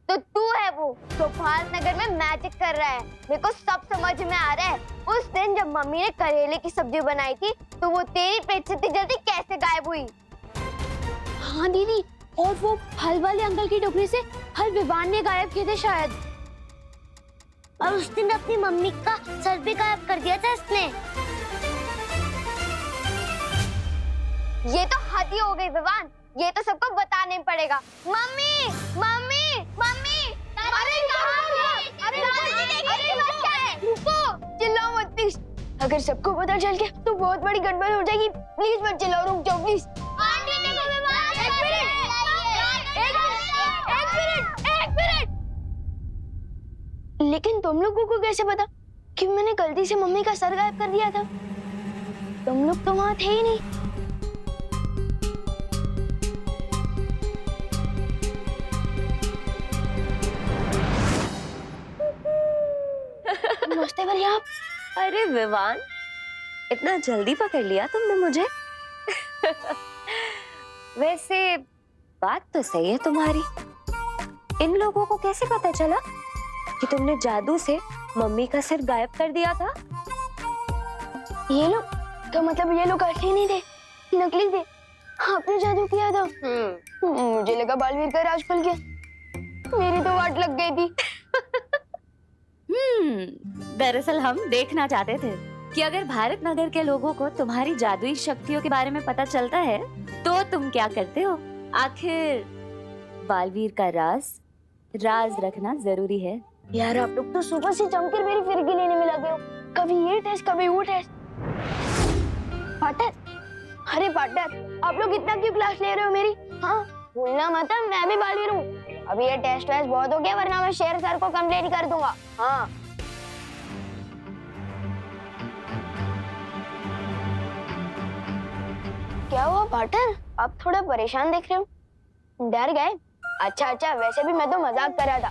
तो तू है वो जो भारत नगर में मैजिक कर रहा है। मेरे को सब समझ में आ रहा है। उस दिन जब मम्मी ने करेले की सब्जी बनाई थी तो वो तेरी पेट से इतनी जल्दी कैसे गायब हुई? हाँ दीदी, और वो फल वाले अंकल की टोकरी से फल विवान ने गायब किए थे शायद। और उस दिन अपनी मम्मी का सर भी गायब कर दिया था इसने। ये तो हद ही हो गई विवान, ये तो सबको बताने पड़ेगा। मम्मी मम्मी मम्मी, अरे रुको, चिल्लाओ मत प्लीज। अगर सबको पता चल गया तो बहुत बड़ी गड़बड़ हो जाएगी। प्लीज मत चिल्लाओ, रुक जाओ प्लीज। एक मिनट। लेकिन तुम लोगों को कैसे पता कि मैंने गलती से मम्मी का सर गायब कर दिया था? तुम लोग तो वहां थे ही नहीं। नमस्ते भैया। आप? अरे विवान, इतना जल्दी पकड़ लिया तुमने मुझे। वैसे बात तो सही है तुम्हारी। इन लोगों को कैसे पता चला कि तुमने जादू से मम्मी का सिर गायब कर दिया था? ये लोग तो मतलब ये लोग असली नहीं थे, नकली थे। आपने जादू किया था। मुझे लगा बालवीर का राज खुल गया। मेरी तो वाट लग गई थी। दरअसल हम देखना चाहते थे कि अगर भारत नगर के लोगों को तुम्हारी जादुई शक्तियों के बारे में पता चलता है तो तुम क्या करते हो। आखिर बालवीर का राज रखना जरूरी है। यार आप लोग तो सुबह से जमकर मेरी फिरकी लेने में लगे हो। कभी ये टेस्ट कभी वो टेस्ट। पार्टनर, अरे पार्टनर, आप लोग इतना क्यों क्लास ले रहे हो मेरी? हाँ, भूलना मत मैं भी बालवीर हूँ। अभी ये टेस्ट वेस्ट बहुत हो गया, वरना मैं शेर सर को कंप्लेंट कर दूंगा। हाँ। क्या हुआ पार्टनर, आप थोड़ा परेशान दिख रहे हो? डर गए? अच्छा, वैसे भी मैं तो मजाक कर रहा था।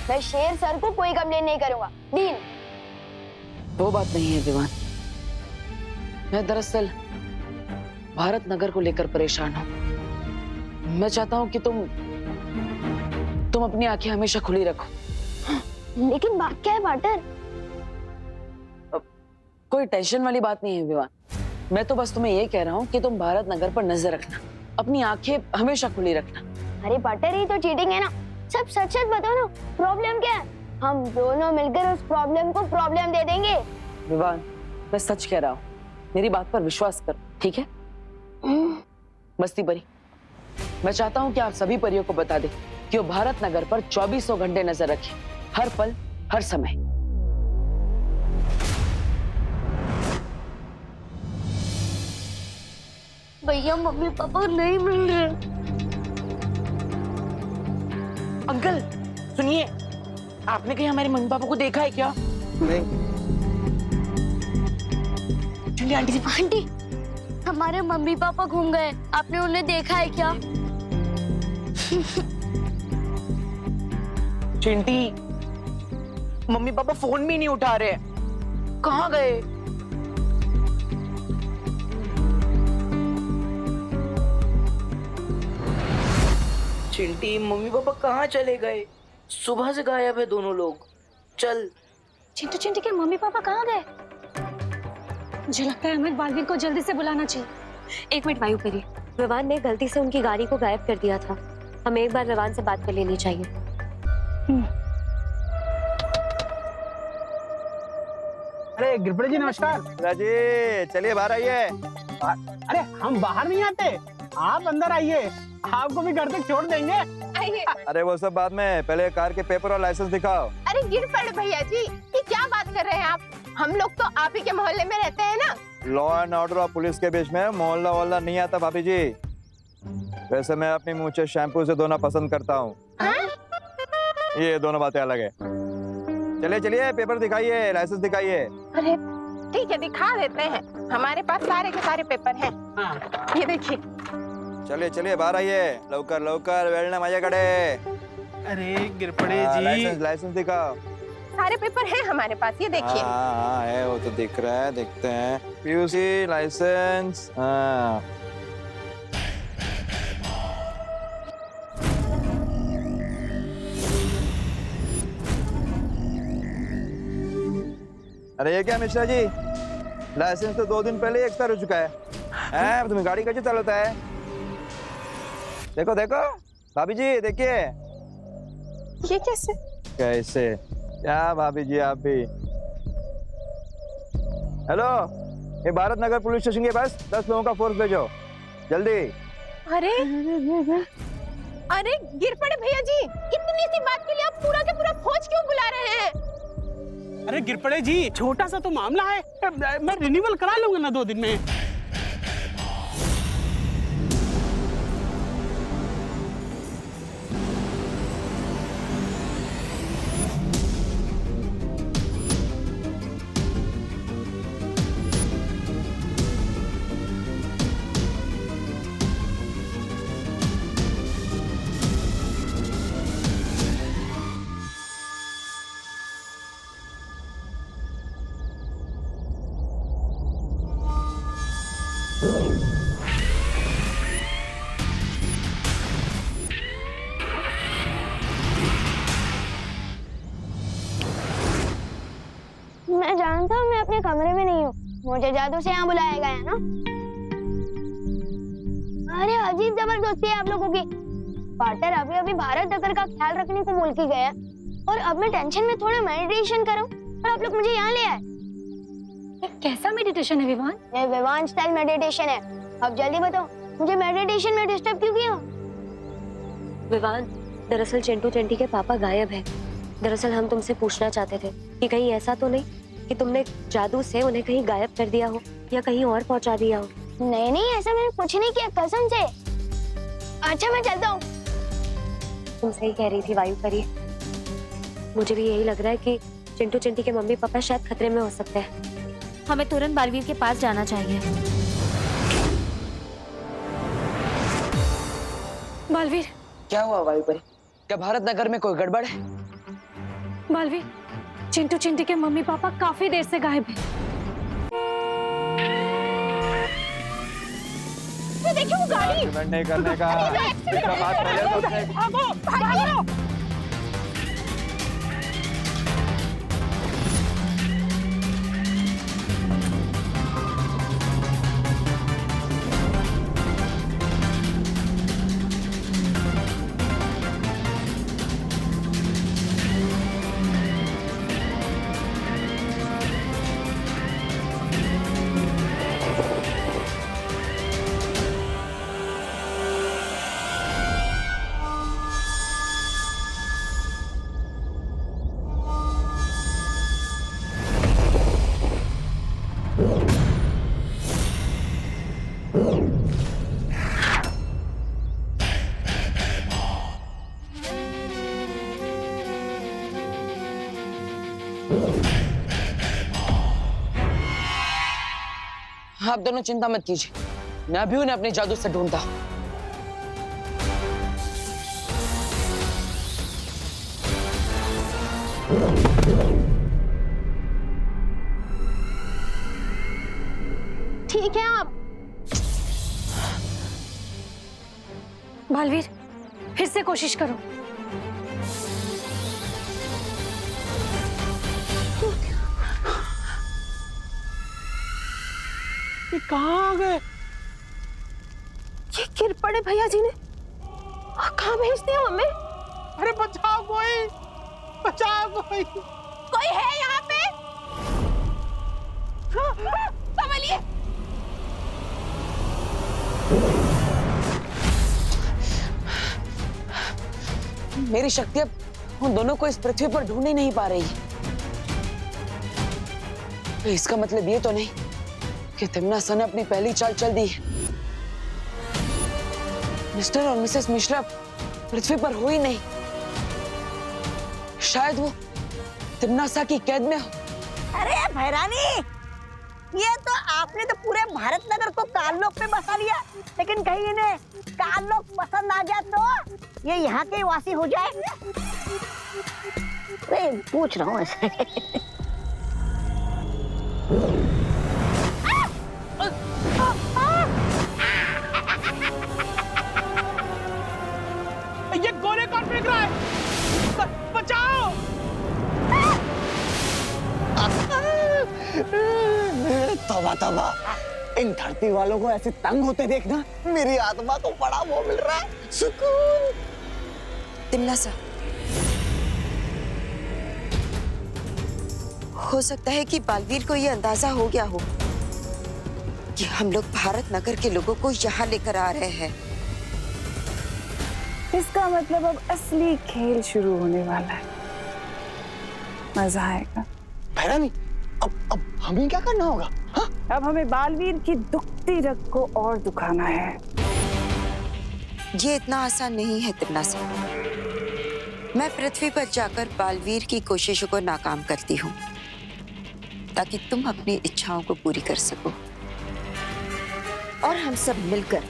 मैं शेर सर को कोई कंप्लेंट नहीं करूंगा। डील। वो बात नहीं है विवान, मैं दरअसल भारत नगर को लेकर परेशान हूँ। मैं चाहता हूँ कि तुम अपनी आंखें हमेशा खुली रखो। लेकिन बात क्या है पार्टनर? कोई टेंशन वाली बात नहीं है विवान। मैं तो बस तुम्हें ये कह रहा हूँ कि तुम भारत नगर पर नजर रखना, अपनी आंखें हमेशा खुली रखना। अरे पार्टनर, ये तो चीटिंग है ना। सब सच सच बताओ ना, प्रॉब्लम क्या है? हम दोनों मिलकर उस प्रॉब्लम को प्रॉब्लम दे देंगे। विवान, मैं सच कह रहा हूँ, मेरी बात पर विश्वास करो, ठीक है? मस्ती परी, मैं चाहता हूँ कि आप सभी परियों को बता दें कि वो भारत नगर पर 2400 घंटे नजर रखें, हर पल हर समय। भैया मम्मी पापा नहीं मिल रहे। अंकल सुनिए, आपने कहीं हमारे मम्मी पापा को देखा है क्या? नहीं। चलिए आंटी जी। आंटी, हमारे मम्मी पापा घूम गए, आपने उन्हें देखा है क्या? चिंटी, मम्मी पापा फोन भी नहीं उठा रहे, कहाँ गए? चिंटी, मम्मी पापा कहाँ चले गए? सुबह से गायब है दोनों लोग। चल। चिंटू चिंटी के मम्मी पापा कहाँ गए? मुझे लगता है हमें बालवीर को जल्दी से बुलाना चाहिए। एक मिनट वायुपरी, विवान ने गलती से उनकी गाड़ी को गायब कर दिया था। हमें एक बार विवान से बात कर लेनी चाहिए। अरे गिरपड़े जी नमस्कार। राजी, चलिए बाहर आइए। अरे हम बाहर नहीं आते, आप अंदर आइए, आपको भी घर तक छोड़ देंगे। आइए। अरे वो सब बाद में, पहले कार के पेपर और लाइसेंस दिखाओ। अरे गिरपड़ भैया जी, ये क्या बात कर रहे हैं आप? हम लोग तो आप ही के मोहल्ले में रहते हैं ना। लॉ एंड ऑर्डर और पुलिस के बीच में मोहल्ला वोहल्ला नहीं आता भाभी जी। वैसे मैं अपनी मूंछें शैम्पू से धोना पसंद करता हूँ। ये दोनों बातें अलग है। चलिए चलिए, पेपर दिखाइए, लाइसेंस दिखाइए। अरे ठीक है, दिखा देते हैं। हमारे पास सारे के सारे पेपर हैं। ये देखिए। चलिए चलिए बाहर आइए, लवकर लवकर, वेलना मजा करे। अरे गिरपड़े जी, लाइसेंस दिखाओ। सारे पेपर हैं हमारे पास, ये देखिए। हाँ है, वो तो दिख रहा है, देखते हैं। पीयूसी लाइसेंस, हाँ। अरे ये क्या मिश्रा जी, लाइसेंस तो 2 दिन पहले ही एक्सपायर हो चुका है। तुम्हें गाड़ी कैसे चलाता है? देखो देखो भाभी जी, देखिए। ये कैसे? कैसे क्या भाभी जी आप भी। हेलो, ये भारत नगर पुलिस स्टेशन के पास 10 लोगों का फोर्स भेजो जल्दी। अरे अरे गिर पड़े भैया जी, इतनी सी बात के लिए आप पूरा के पूरा फौज क्यों बुला रहे हैं? अरे गिरपड़े जी, छोटा सा तो मामला है, मैं रिन्यूअल करा लूंगा ना 2 दिन में। मैं जानता हूँ मैं अपने कमरे में नहीं हूँ, मुझे जादू से यहाँ बुलाया गया है ना। अरे अजीब जबरदस्ती है आप लोगों की। पार्टनर अभी अभी भारत नगर का ख्याल रखने को बोल के गया और अब मैं टेंशन में थोड़ा मेडिटेशन करूँ और आप लोग मुझे यहाँ ले आए। ये कैसा मेडिटेशन है विवान? ये विवान स्टाइल मेडिटेशन है। अब जल्दी बताओ, मुझे मेडिटेशन में डिस्टर्ब क्यों किया? विवान, दरअसल चिंटू चिंटी के पापा गायब हैं। दरअसल हम तुमसे पूछना चाहते थे कि कहीं ऐसा तो नहीं कि तुमने जादू से उन्हें कहीं गायब कर दिया हो या कहीं और पहुंचा दिया हो। नहीं नहीं, ऐसा मैंने कुछ नहीं किया कसम से। अच्छा मैं चलता हूँ। तुम सही कह रही थी वायु परी, मुझे भी यही लग रहा है कि चिंटू चिंटी के मम्मी पापा शायद खतरे में हो सकते हैं। हमें तुरंत बालवीर के पास जाना चाहिए। बालवीर, क्या हुआ वायु परी? क्या भारत नगर में कोई गड़बड़ है? बालवीर, चिंटू चिंटी के मम्मी पापा काफी देर से गायब हैं। ये देखिए वो गाड़ी। एक्सीडेंट नहीं करने का इसका बात पहले सोचने। भागो भागो। आप दोनों चिंता मत कीजिए, मैं भी उन्हें अपने जादू से ढूंढता। ठीक है आप। बालवीर, फिर से कोशिश करो। ये कहाँ आ गए? ये गिर पड़े भैया जी ने कहाँ भेज दिया हमें? अरे बचाओ कोई, बचाओ कोई। कोई है यहाँ पे? संभलिए। मेरी शक्ति अब उन दोनों को इस पृथ्वी पर ढूंढ ही नहीं पा रही। तो इसका मतलब ये तो नहीं कि तिम्नासा ने अपनी पहली चाल चल दी है। मिस्टर और मिसेस मिश्रा पृथ्वी पर हो ही नहीं। शायद वो तिम्नासा की कैद में हो। अरे भैरानी, ये तो आपने तो पूरे भारत नगर को काललोक में बसा लिया, लेकिन कहीं इन्हें काललोक पसंद आ गया तो ये यहाँ के वासी हो जाए। अरे पूछ रहा हूँ ऐसे। ये गोले कौन फेंक रहा है? बचाओ! तौबा तौबा, इन धरती वालों को ऐसे तंग होते देखना मेरी आत्मा को बड़ा वो मिल रहा है, सुकून। तिमना सा, हो सकता है कि बालवीर को ये अंदाजा हो गया हो कि हम लोग भारत नगर के लोगों को यहाँ लेकर आ रहे हैं। इसका मतलब अब असली खेल शुरू होने वाला है, मजा आएगा। भैरानी, अब हमें क्या करना होगा? हाँ? अब हमें बालवीर की दुखती रग को और दुखाना है। ये इतना आसान नहीं है तिमना सा। मैं पृथ्वी पर जाकर बालवीर की कोशिशों को नाकाम करती हूँ ताकि तुम अपनी इच्छाओं को पूरी कर सको और हम सब मिलकर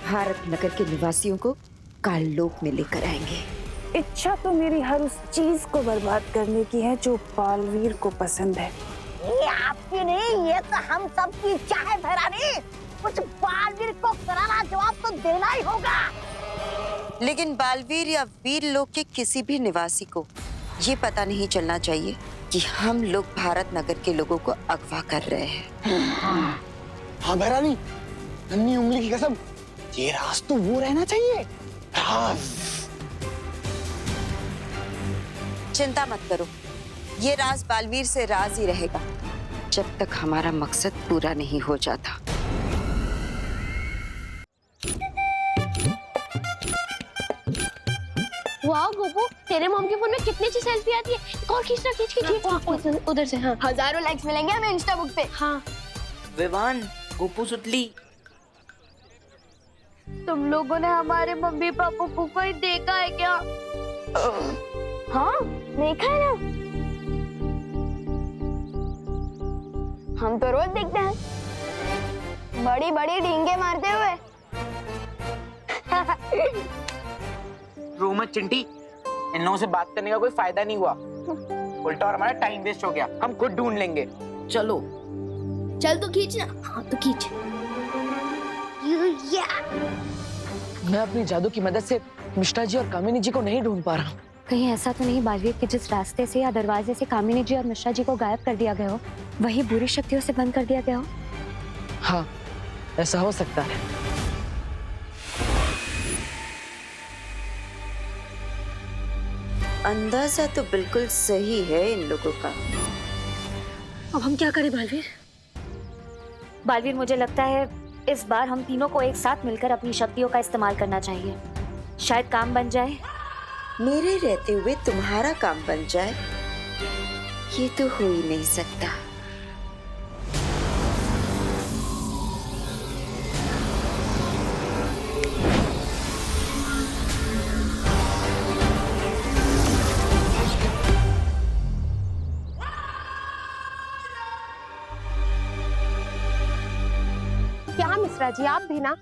भारत नगर के निवासियों को काललोक में लेकर आएंगे। इच्छा तो मेरी हर उस चीज को बर्बाद करने की है जो बालवीर को पसंद है। ये आपकी नहीं, ये तो हम सब की इच्छा है भैरानी। कुछ बालवीर को करारा जवाब तो देना ही होगा। लेकिन बालवीर या वीर लोक के किसी भी निवासी को ये पता नहीं चलना चाहिए कि हम लोग भारत नगर के लोगों को अगवा कर रहे हैं। हाँ भैरानी, नन्ही उंगली की कसम, ये राज तो वो रहना चाहिए, राज। चिंता मत करो, ये राज बालवीर से राज ही रहेगा जब तक हमारा मकसद पूरा नहीं हो जाता। वाह गोपू, तेरे मॉम के फोन में कितनी अच्छी सेल्फी आती है। एक और खींचना, खींच उधर से। हाँ, हजारों लाइक्स मिलेंगे हमें इंस्टा बुक पे। हाँ। विवान, गोपू सुतली, तुम लोगों ने हमारे मम्मी पापा को कोई देखा है क्या? हाँ, देखा है ना। हम तो रोज देखते हैं, बड़ी बड़ी डींगे मारते हुए। रो मत चिंटी, इन लोगों से बात करने का कोई फायदा नहीं हुआ, उल्टा और हमारा टाइम वेस्ट हो गया। हम खुद ढूंढ लेंगे, चलो। चल तो खींचना। हाँ तो खींच। मैं अपनी जादू की मदद से मिश्रा जी और कामिनी जी को नहीं ढूंढ पा रहा हूँ। कहीं ऐसा तो नहीं बालवीर कि जिस रास्ते से या दरवाजे से कामिनी जी और मिश्रा जी को गायब कर दिया गया हो, वही बुरी शक्तियों से बंद कर दिया गया हो? हाँ, ऐसा हो सकता है। अंदाजा तो बिल्कुल सही है इन लोगों का। अब हम क्या करें बालवीर? बालवीर, मुझे लगता है इस बार हम तीनों को एक साथ मिलकर अपनी शक्तियों का इस्तेमाल करना चाहिए। शायद काम बन जाए। मेरे रहते हुए तुम्हारा काम बन जाए, ये तो हो ही नहीं सकता। क्या मिश्रा जी, आप भी ना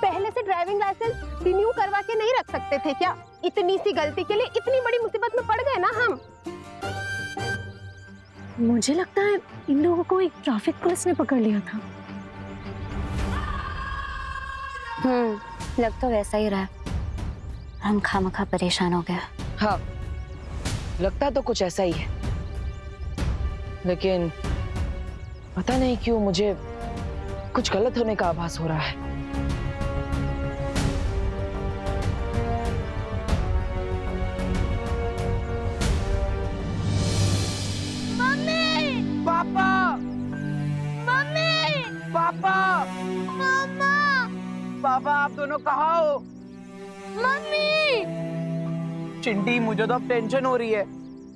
पहले से ड्राइविंग लाइसेंस रिन्यू करवा के नहीं रख सकते थे क्या? इतनी सी गलती के लिए इतनी बड़ी मुसीबत में पड़ गए ना हम। मुझे लगता है इन लोगों को एक ट्रैफिक पुलिस ने पकड़ लिया था। लग तो वैसा ही रहा। हम खामखा परेशान हो गए। हाँ, लगता तो कुछ ऐसा ही है, लेकिन पता नहीं क्यों मुझे कुछ गलत होने का आभास हो रहा है। पापा, मम्मी, पापा, मम्मा, पापा, आप दोनों कहाँ हो? मम्मी। चिंटी, मुझे तो अब टेंशन हो रही है,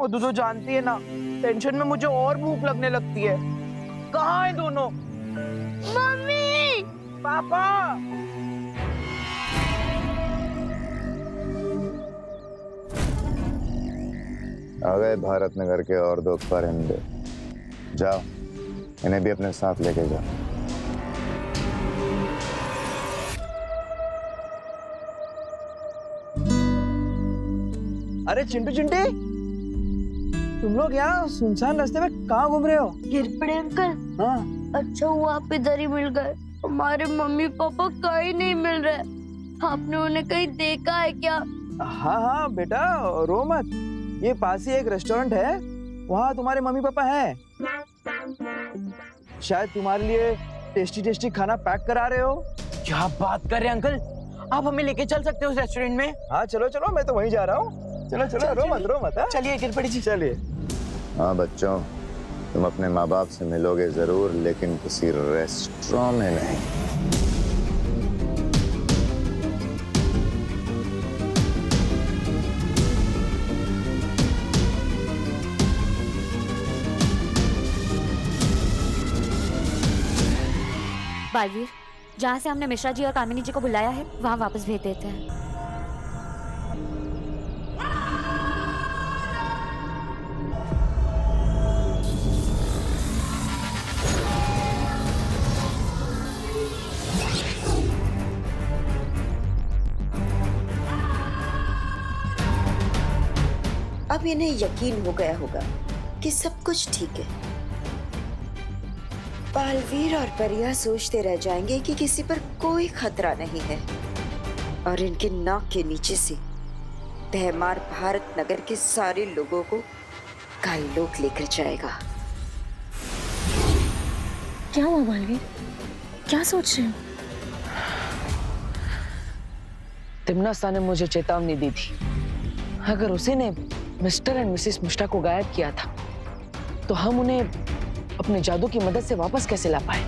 और तू तो जानती है ना, टेंशन में मुझे और भूख लगने लगती है। कहाँ है दोनों? मम्मी, पापा। आ गए भारत नगर के और दो परिंदे। जाओ, इन्हें भी अपने साथ लेके जाओ। अरे चिंटू चिंटी, तुम लोग यहाँ सुनसान रास्ते में कहाँ घूम रहे हो? गिरपड़े अंकल, हाँ, अच्छा हुआ आप इधर ही मिल गए। हमारे मम्मी पापा कहीं नहीं मिल रहे। आपने उन्हें कहीं देखा है क्या? हाँ हाँ बेटा, रो मत, ये पास ही एक रेस्टोरेंट है, वहाँ तुम्हारे मम्मी पापा हैं। शायद तुम्हारे लिए टेस्टी टेस्टी खाना पैक करा रहे हो। क्या बात कर रहे हैं अंकल, आप हमें लेके चल सकते हो उस रेस्टोरेंट में? हाँ चलो चलो, मैं तो वहीं जा रहा हूँ। चलो चलो, रो मत हाँ? चलिए गिरपड़ी जी। चलिए। हाँ बच्चों, तुम अपने माँ बाप से मिलोगे जरूर, लेकिन किसी रेस्टोरेंट में नहीं। बालवीर, जहाँ से हमने मिश्रा जी और कामिनी जी को बुलाया है वहाँ वापस भेज देते हैं। अब इन्हें यकीन हो गया होगा कि सब कुछ ठीक है। बालवीर और परिया सोचते रह जाएंगे कि किसी पर कोई खतरा नहीं है और इनके नाक के नीचे से भयमार भारत नगर के सारे लोगों को कायलोक लेकर जाएगा। क्या हुआ बालवीर, क्या सोच रहे हो? तिम्नासा ने मुझे चेतावनी दी थी, अगर उसी ने मिस्टर एंड मिसेस मिश्रा को गायब किया था तो हम उन्हें अपने जादू की मदद से वापस कैसे ला पाए।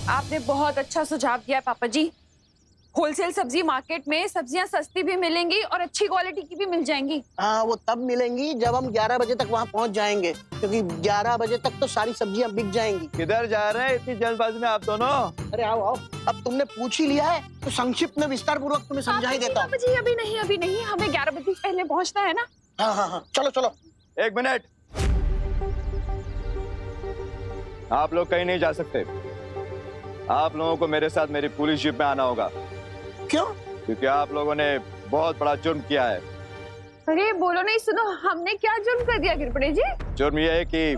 आपने बहुत अच्छा सुझाव दिया पापा जी। होलसेल सब्जी मार्केट में सब्जियां सस्ती भी मिलेंगी और अच्छी क्वालिटी की भी मिल जाएंगी। हाँ, वो तब मिलेंगी जब हम 11 बजे तक वहाँ पहुँच जाएंगे, क्योंकि 11 बजे तक तो सारी सब्जियां बिक जाएंगी। किधर जा रहे हैं इतनी जल्दबाजी में आप दोनों? अरे आओ आओ, अब तुमने पूछ ही लिया है तो संक्षिप्त में विस्तार पूर्वक तुम्हें समझा ही देता हूँ। जी अभी नहीं, हमें 11 बजे पहले पहुँचना है ना। हाँ हाँ हाँ, चलो चलो। 1 मिनट, आप लोग कहीं नहीं जा सकते। आप लोगों को मेरे साथ मेरी पुलिस जीप में आना होगा। क्यों? क्योंकि आप लोगों ने बहुत बड़ा जुर्म किया है। अरे बोलो नहीं, सुनो, हमने क्या जुर्म कर दिया गिरपड़े जी? जुर्म यह है कि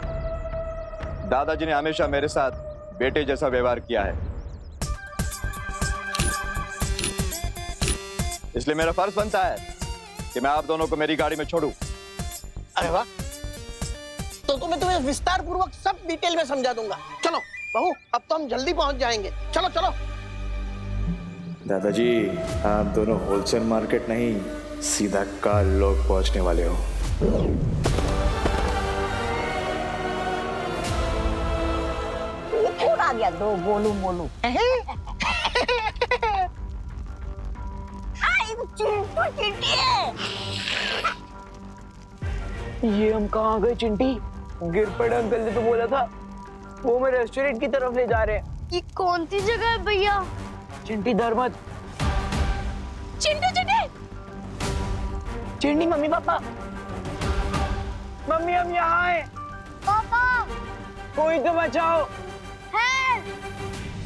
दादाजी ने हमेशा मेरे साथ बेटे जैसा व्यवहार किया है, इसलिए मेरा फर्ज बनता है कि मैं आप दोनों को मेरी गाड़ी में छोड़ूं। अरे वाह, तो मैं तुम्हें विस्तार पूर्वक सब डिटेल में समझा दूंगा। चलो बहू, अब तो हम जल्दी पहुंच जाएंगे। चलो चलो। दादाजी, आप दोनों होलसेल मार्केट नहीं, सीधा काललोक पहुंचने वाले हो। कौन आ गया? दो गोलू मोलू। चिंटू चिंटी है। ये हम कहाँ गए चिंटी? गिरपड़ अंकल ने तो बोला था वो हमें रेस्टोरेंट की तरफ ले जा रहे हैं। ये कौन सी जगह है भैया? चिंटी डर मत। चिंटू चिंटी, चिंटी मम्मी पापा, मम्मी हम यहाँ हैं। पापा कोई तो बचाओ। है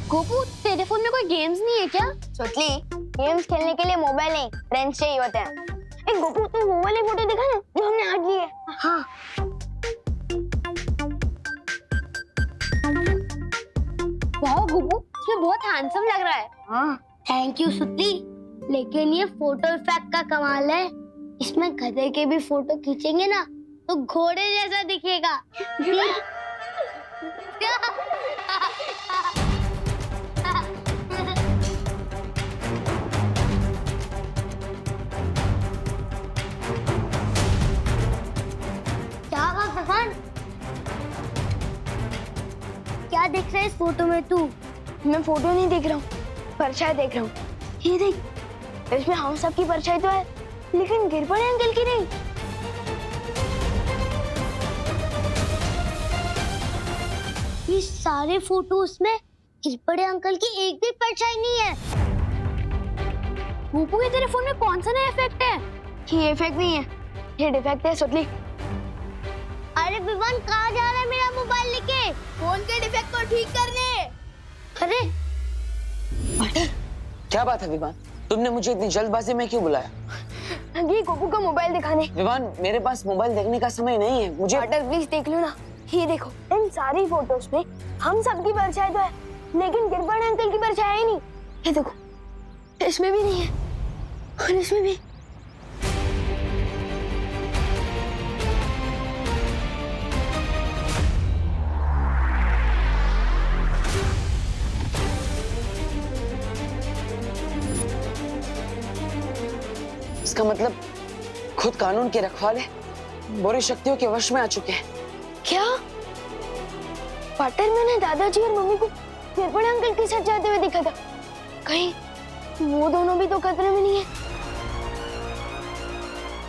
गोपू, तेरे फोन में कोई गेम्स नहीं है क्या? सोचली, गेम्स खेलने के लिए मोबाइल नहीं, फ्रेंड्स चाहिए होते हैं। ए गोपू, तू वो वाली फोटो दिखा ना जो हमने आज ली है। हाँ। वाह गोपू, इसमें बहुत हैंडसम लग रहा है। हाँ, थैंक यू सुतली। लेकिन ये फोटो इफेक्ट का कमाल है, इसमें गधे के भी फोटो खींचेंगे ना तो घोड़े जैसा दिखेगा। क्या बात भगवान, क्या देख रहा है इस फोटो में तू? मैं फोटो नहीं देख रहा हूँ, परछाई देख रहा हूँ। ये देख, इसमें हम सब की परछाई तो है, लेकिन गिरपड़े अंकल की नहीं। ये सारे फोटोज में गिरपड़े अंकल की एक भी परछाई नहीं है। रूपू, ये तेरे फोन में कौन सा नया इफेक्ट है? ये इफेक्ट नहीं है, ये डिफेक्ट है सुतली। अरे विवान, कहाँ जा रहा है मेरा मोबाइल लेके? फोन के डिफेक्ट को ठीक करने। अरे क्या बात है विवान, तुमने मुझे इतनी जल्दबाजी में क्यों बुलाया? ये गोपू का मोबाइल दिखाने। विवान, मेरे पास मोबाइल देखने का समय नहीं है, मुझे। प्लीज देख लो ना, ये देखो, इन सारी फोटोज में हम सबकी परछाई तो है, लेकिन गिरपड़े अंकल की परछाई ही नहीं। ये देखो, इसमें भी नहीं है और इसमें भी। इसका मतलब खुद कानून के रखवाले बुरी शक्तियों के वश में आ चुके हैं। क्या पाटर मैंने दादाजी और मम्मी को गिरपड़े अंकल के साथ जाते हुए देखा था? कहीं वो दोनों भी तो खतरे में नहीं है?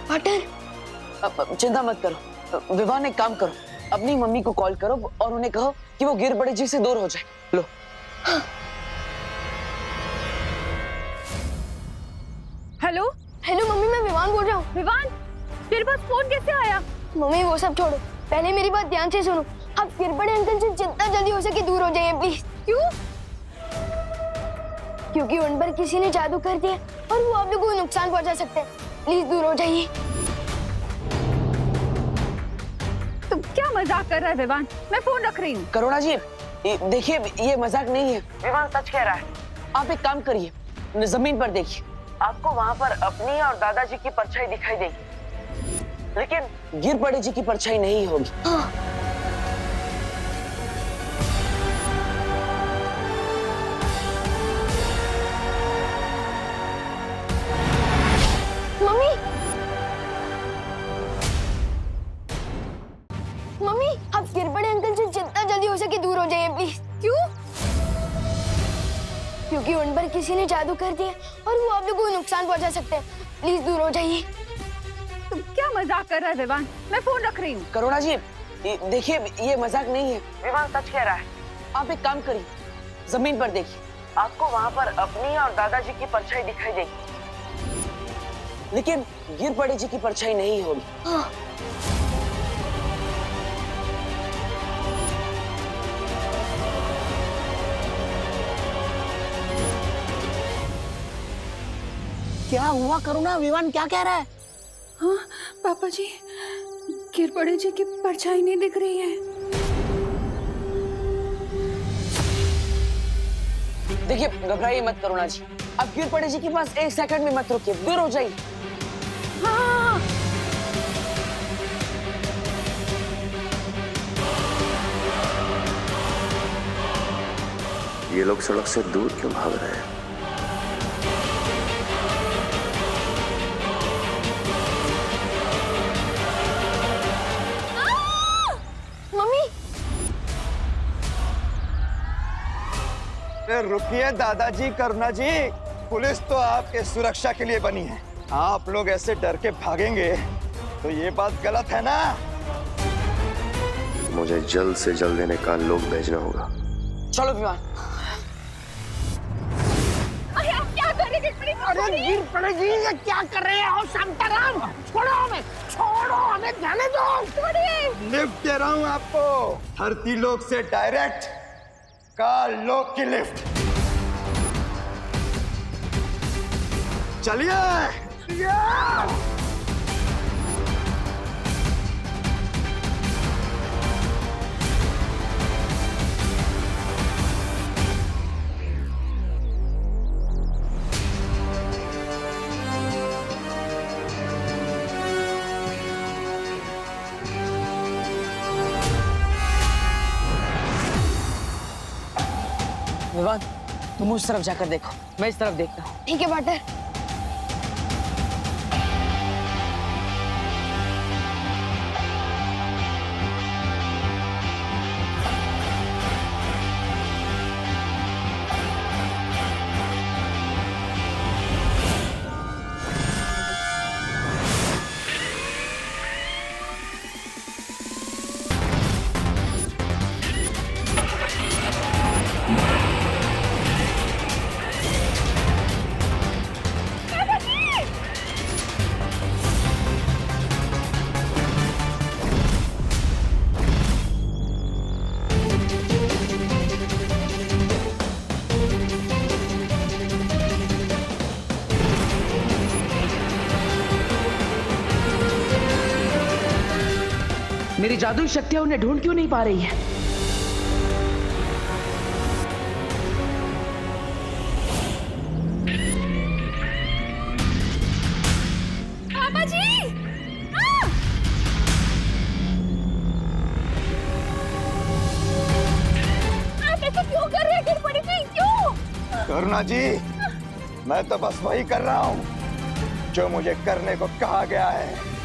पाटर चिंता मत करो विवान, एक काम करो, अपनी मम्मी को कॉल करो और उन्हें कहो कि वो गिरपड़े जी से दूर हो जाए। लो। हेलो हेलो मम्मी, मैं विवान बोल रहा हूँ। विवान, तेरे पास फोन कैसे आया? मम्मी वो सब छोड़ो, पहले मेरी बात ध्यान से सुनो। आप गिरपड़े अंकल से जितना जल्दी हो सके दूर हो जाइए प्लीज। क्यों? क्योंकि उन पर किसी ने जादू कर दिया और वो आप लोगों को नुकसान पहुंचा सकते हैं। प्लीज दूर हो जाइए। तुम क्या मजाक कर रहा है विवान? मैं फोन रख रही हूँ। करुणा जी देखिए, ये मजाक नहीं है, विवान सच कह रहा है। आप एक काम करिए, जमीन पर देखिए, आपको वहाँ पर अपनी और दादाजी की परछाई दिखाई देगी, लेकिन गिरपड़े जी की परछाई नहीं होगी। मम्मी मम्मी, आप गिरपड़े अंकल से जितना जल्दी हो सके दूर हो जाइए प्लीज। क्यों? क्योंकि उन पर किसी ने जादू कर दिया और वो आप लोगों को नुकसान पहुंचा सकते हैं। प्लीज दूर हो जाइए। तुम क्या मजाक कर रहा है विवान? मैं फोन रख रही हूँ। करुणा जी देखिए, ये मजाक नहीं है, विवान सच कह रहा है। आप एक काम करिए, जमीन पर देखिए, आपको वहाँ पर अपनी और दादाजी की परछाई दिखाई देगी, लेकिन गिरपड़े जी की परछाई नहीं होगी। क्या हुआ करुणा? विवान क्या कह रहा है? हाँ पापा जी, गिरपड़े जी की परछाई नहीं दिख रही है। देखिए घबराइए मत करुणा जी, अब गिरपड़े जी के पास एक सेकंड भी मत रुकिए, दूर हो जाइए। हाँ। ये लोग सड़क से दूर क्यों भाग रहे हैं? रुकिए दादाजी, करुणा जी, पुलिस तो आपके सुरक्षा के लिए बनी है। आप लोग ऐसे डर के भागेंगे तो ये बात गलत है ना? मुझे जल्द से जल्द इन्हें काल लोग भेजना होगा। चलो विमान। अरे आप क्या कर रहे हैं? अरे गिरपड़े जी ये क्या कर रहे हैं? शांताराम, छोड़ो हमें, छोड़ो हमें, जाने दो। छोड़िए। लिफ्ट दे रहा हूँ आपको, धरती लोक से डायरेक्ट काल लोक की लिफ्ट। चलिए। विवान तुम उस तरफ जाकर देखो, मैं इस तरफ देखता हूँ। ठीक है पाटर। मेरी जादुई शक्तियां उन्हें ढूंढ क्यों नहीं पा रही है? पापा जी! आप ऐसे क्यों कर रहे हैं गिरपड़ी जी? क्यों? करुणा जी, मैं तो बस वही कर रहा हूँ जो मुझे करने को कहा गया है।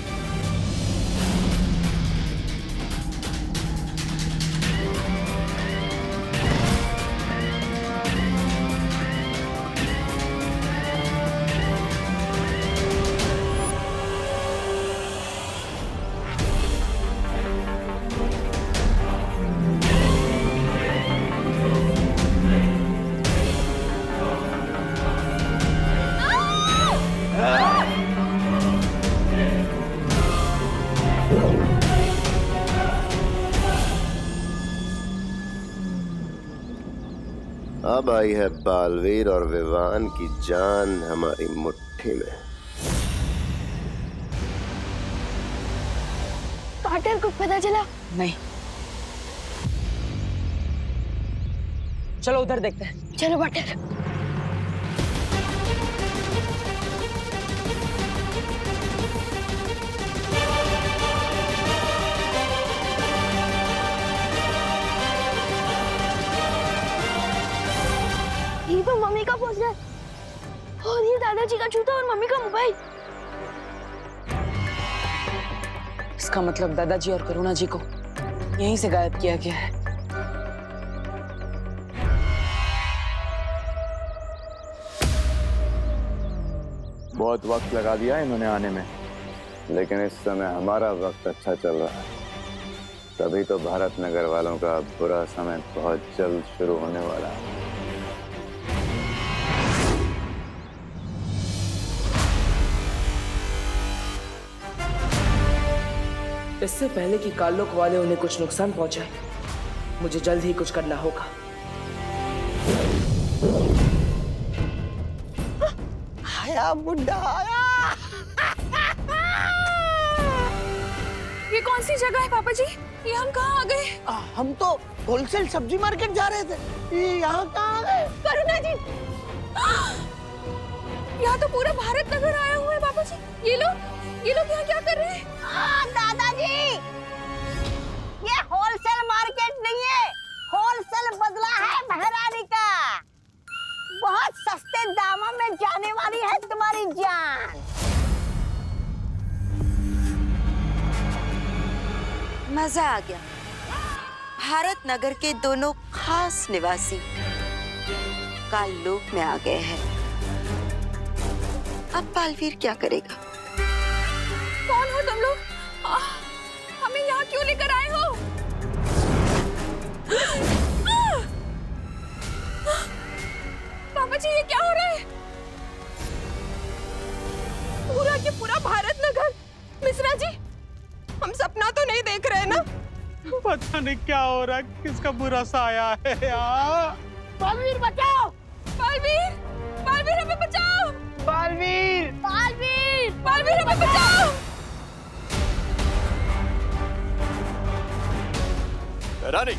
अब आई है बालवीर और विवान की जान हमारी मुट्ठी में। पाटर को पता चला? नहीं। चलो उधर देखते हैं। चलो पाटर। ये तो मम्मी का पोस्टर और ये दादाजी का जूता और मम्मी का मोबाइल। इसका मतलब दादाजी और करुणा जी को यहीं से गायब किया गया है। बहुत वक्त लगा दिया इन्होंने आने में, लेकिन इस समय हमारा वक्त अच्छा चल रहा है, तभी तो भारत नगर वालों का बुरा समय बहुत जल्द शुरू होने वाला है। इससे पहले कि कालोक वाले उन्हें कुछ नुकसान पहुंचाए, मुझे जल्द ही कुछ करना होगा। आया बुड्ढा आया। ये कौन सी जगह है पापा जी? ये हम कहाँ आ गए? हम तो होलसेल सब्जी मार्केट जा रहे थे, ये यहाँ कहाँ आ गए? करुणा जी, यहाँ तो पूरा भारत नगर आया हुआ है पापा जी। ये लोग यहाँ क्या कर रहे हैं? दादाजी, ये होलसेल मार्केट नहीं है, होलसेल बदला है महारानी का। बहुत सस्ते दामों में जाने वाली है तुम्हारी जान। मजा आ गया। भारत नगर के दोनों खास निवासी काललोक में आ गए हैं। अब बालवीर क्या करेगा? कौन हो तुम लोग? हमें यहाँ क्यों लेकर आए हो? पापा जी, ये क्या हो रहा है? पूरा के पूरा भारत नगर। मिश्रा जी, हम सपना तो नहीं देख रहे ना? पता नहीं क्या हो रहा है, किसका बुरा सा आया है यार। बालवीर बचाओ! बालवीर! बालवीर हमें बचाओ! बालवीर! बालवीर! बालवीर हमें बचाओ! रानी,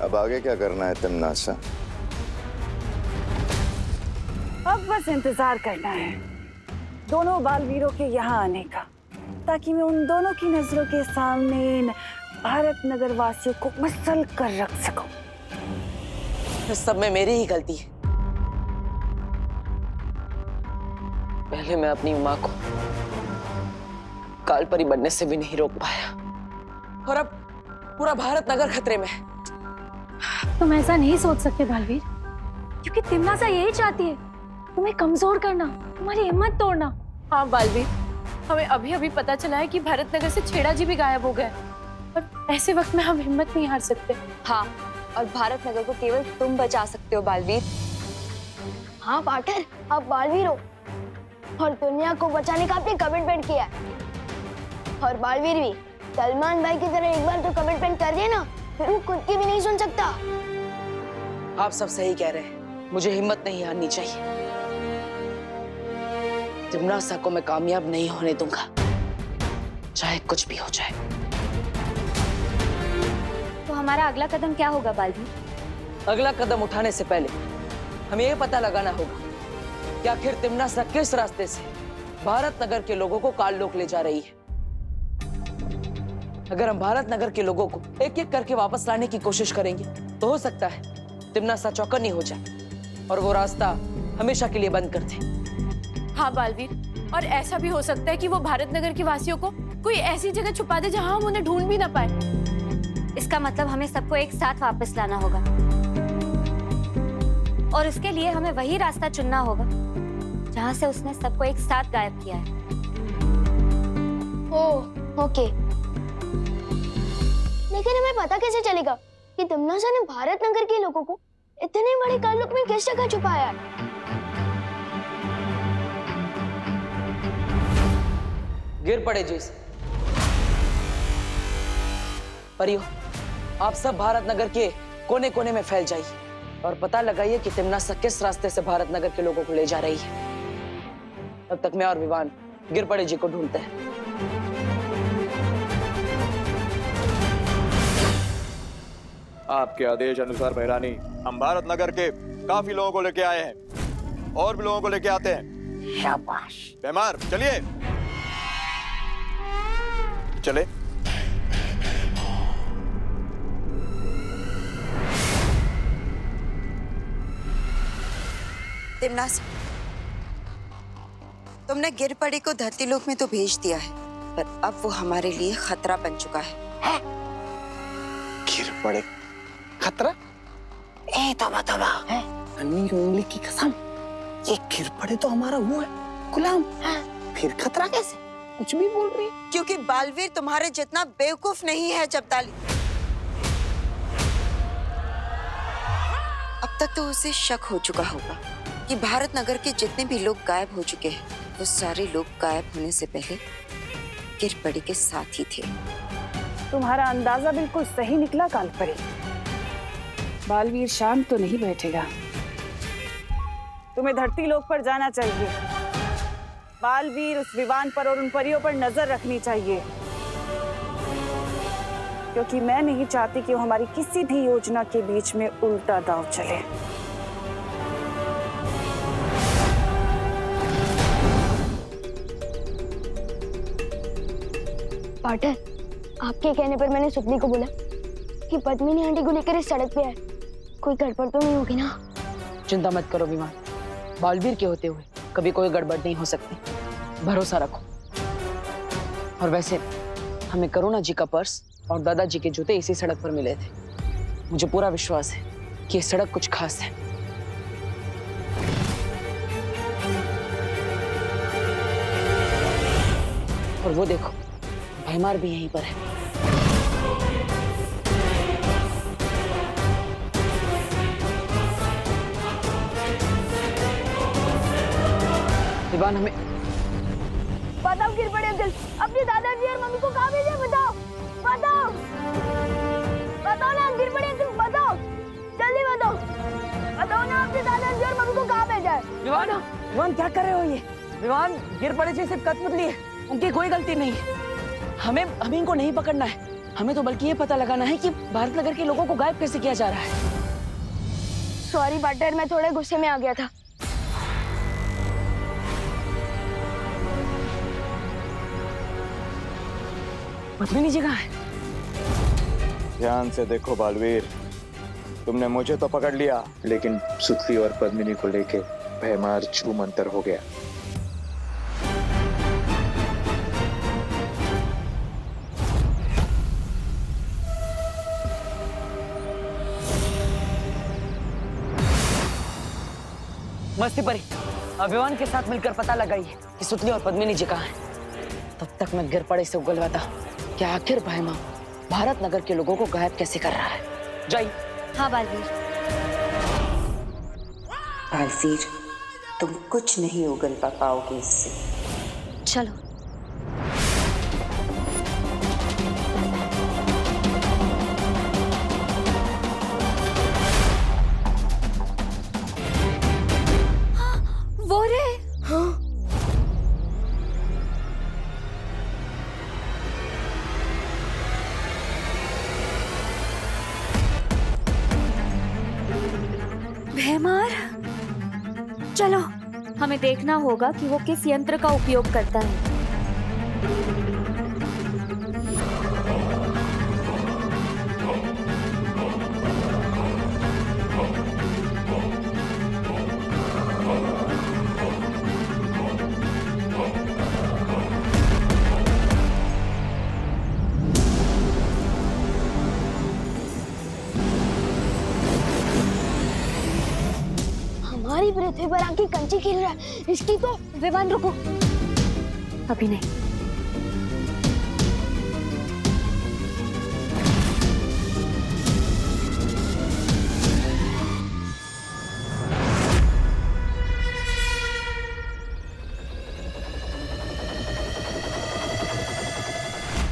अब आगे क्या करना है तिमनासा? अब बस इंतजार करना है दोनों बालवीरों के यहाँ आने का, ताकि मैं उन दोनों की नजरों के सामने इन भारत नगर वासियों को मसल कर रख सकूं। इस सब में मेरी ही गलती है। पहले मैं अपनी माँ को कालपरी बनने से भी नहीं रोक पाया, और अब पूरा भारत नगर खतरे में है। तुम ऐसा नहीं सोच सकते बालवीर, क्योंकि तिमनासा यही चाहती है, तुम्हें कमजोर करना, तुम्हारी हिम्मत तोड़ना। हाँ बालवीर, हमें अभी अभी पता चला है कि भारत नगर से छेड़ा जी भी गायब हो गए, और ऐसे वक्त में हम हिम्मत नहीं हार सकते। हाँ, और भारत नगर को केवल तुम बचा सकते हो बालवीर। हाँ पाटर, आप बालवीर हो और दुनिया को बचाने का आपने कमिटमेंट किया है। और बालवीर भी सलमान भाई की तरह एक बार तो कमिटमेंट कर दिया ना, फिर वो खुद की भी नहीं सुन सकता। आप सब सही कह रहे हैं, मुझे हिम्मत नहीं हारनी चाहिए। तिमनासा को मैं कामयाब नहीं होने दूंगा, चाहे कुछ भी हो जाए। तो हमारा अगला कदम क्या होगा बालवीर? अगला कदम उठाने से पहले हमें ये पता लगाना होगा कि आखिर तिमनासा किस रास्ते से भारत नगर के लोगों को काललोक ले जा रही है। अगर हम भारत नगर के लोगों को एक एक करके वापस लाने की कोशिश करेंगे, तो हो सकता है तिमनासा चौकन्नी हो जाए और वो रास्ता हमेशा के लिए बंद कर दे। हाँ बालवीर, और ऐसा भी हो सकता है कि वो भारत नगर के वासियों को कोई ऐसी जगह छुपा दे जहाँ हम उन्हें ढूंढ भी ना पाए। इसका मतलब हमें सबको एक साथ वापस लाना होगा, और उसके लिए हमें वही रास्ता चुनना होगा जहाँ से उसने सबको एक साथ गायब किया है। ओके, लेकिन हमें पता कैसे चलेगा कि तमन्ना ने भारत नगर के लोगों को इतने बड़े ताल्लुक में किस जगह छुपाया है? गिर पड़े जी परियो, आप सब भारत नगर के कोने कोने में फैल जाइए और पता लगाइए कि तिमनासा किस रास्ते से भारत नगर के लोगों को ले जा रही है। तब तक मैं और विवान गिर पड़े जी को ढूंढते हैं। आपके आदेश अनुसार बहरानी, हम भारत नगर के काफी लोगों को लेके आए हैं और भी लोगों को लेके आते हैं। शाबाश। बेमार चलिए, चले। तिमनासा, तुमने गिर पड़ी को धरती लोक में तो भेज दिया है, पर अब वो हमारे लिए खतरा बन चुका है। गिर पड़े खतरा? ए तबा है अन्नी उंगली की कसम, ये गिर पड़े तो हमारा वो है गुलाम। फिर खतरा कैसे? कुछ भी बोल रही। क्योंकि बालवीर तुम्हारे जितना बेवकूफ नहीं है जब्ताली। अब तक तो उसे शक हो चुका होगा कि भारत नगर के जितने भी लोग गायब हो चुके हैं, वो सारे लोग गायब होने से पहले गिर पड़ी के साथ ही थे। तुम्हारा अंदाजा बिल्कुल सही निकला कालपरी। बालवीर शांत तो नहीं बैठेगा, तुम्हें धरती लोक पर जाना चाहिए। बालवीर उस विमान पर और उन परियों पर नजर रखनी चाहिए, क्योंकि मैं नहीं चाहती कि वो हमारी किसी भी योजना के बीच में उल्टा दांव चले। पाटर, आपके कहने पर मैंने सुपली को बोला कि पद्मिनी आंटी को लेकर इस सड़क पे है। कोई गड़बड़ तो नहीं होगी ना? चिंता मत करो विमान, बालवीर के होते हुए कभी कोई गड़बड़ नहीं हो सकती, भरोसा रखो। और वैसे हमें करुणा जी का पर्स और दादाजी के जूते इसी सड़क पर मिले थे। मुझे पूरा विश्वास है कि ये सड़क कुछ खास है। और वो देखो, भैमार भी यहीं पर है। विवान, हमें बताओ गिर पड़े अंकल, अपने दादाजी और मम्मी को कहाँ भेजा? बताओ बताओ बताओ ना गिर पड़े अंकल, बताओ जल्दी बताओ। बताओ ना अपने दादाजी और मम्मी को कहाँ भेजा है? विवान, विवान क्या कर रहे हो ये? विवान, गिर पड़े जी सिर्फ कठपुतली है, उनकी कोई गलती नहीं है। हमें इनको नहीं पकड़ना है, हमें तो बल्कि ये पता लगाना है कि भारत नगर के लोगों को गायब कैसे किया जा रहा है। सॉरी पाटर, मैं थोड़े गुस्से में आ गया था। पद्मिनी जी कहाँ है? ध्यान से देखो बालवीर, तुमने मुझे तो पकड़ लिया, लेकिन सुतली और पद्मिनी को लेके भयमार छू मंतर हो गया। मस्ती परी, अभिमान के साथ मिलकर पता लगाइए कि सुतली और पद्मिनी जी कहाँ हैं। तब तक मैं गिर पड़े से उगलवाता कि आखिर भैमा भारत नगर के लोगों को गायब कैसे कर रहा है। जाइए। हाँ बालवीर। बालवीर, तुम कुछ नहीं उगलवा पाओगे इससे। चलो। वो रे। हाँ। भैमार, चलो हमें देखना होगा कि वो किस यंत्र का उपयोग करता है। पृथ्वी पर आके कंची खेल रहा है। इसकी तो विवान रुको, अभी नहीं।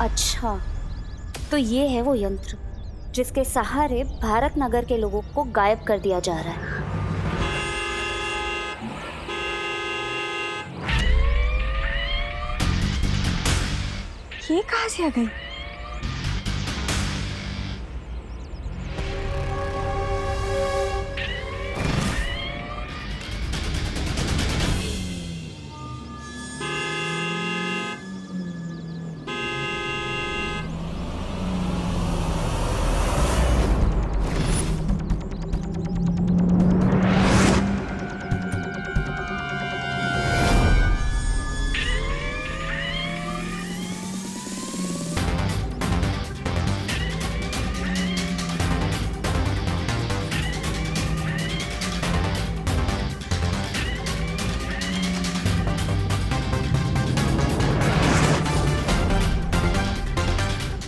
अच्छा, तो ये है वो यंत्र जिसके सहारे भारत नगर के लोगों को गायब कर दिया जा रहा है। ये कहाँ से आ गई?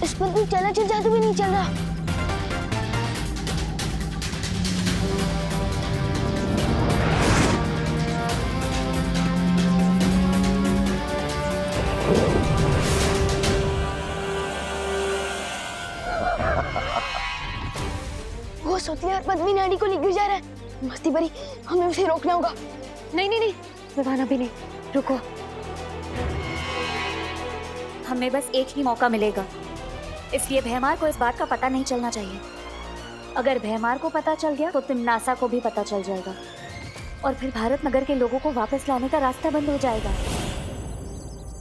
इस पर कोई चलाचल जादू भी नहीं चल रहा। वो सुतली और पद्मी नाड़ी को लेकर जा रहा है। मस्ती भरी, हमें उसे रोकना होगा। नहीं नहीं नहीं विवान, अभी नहीं, रुको। हमें बस एक ही मौका मिलेगा, इसलिए भैमार को इस बात का पता नहीं चलना चाहिए। अगर भैमार को पता चल गया तो तिमनासा को भी पता चल जाएगा और फिर भारत नगर के लोगों को वापस लाने का रास्ता बंद हो जाएगा।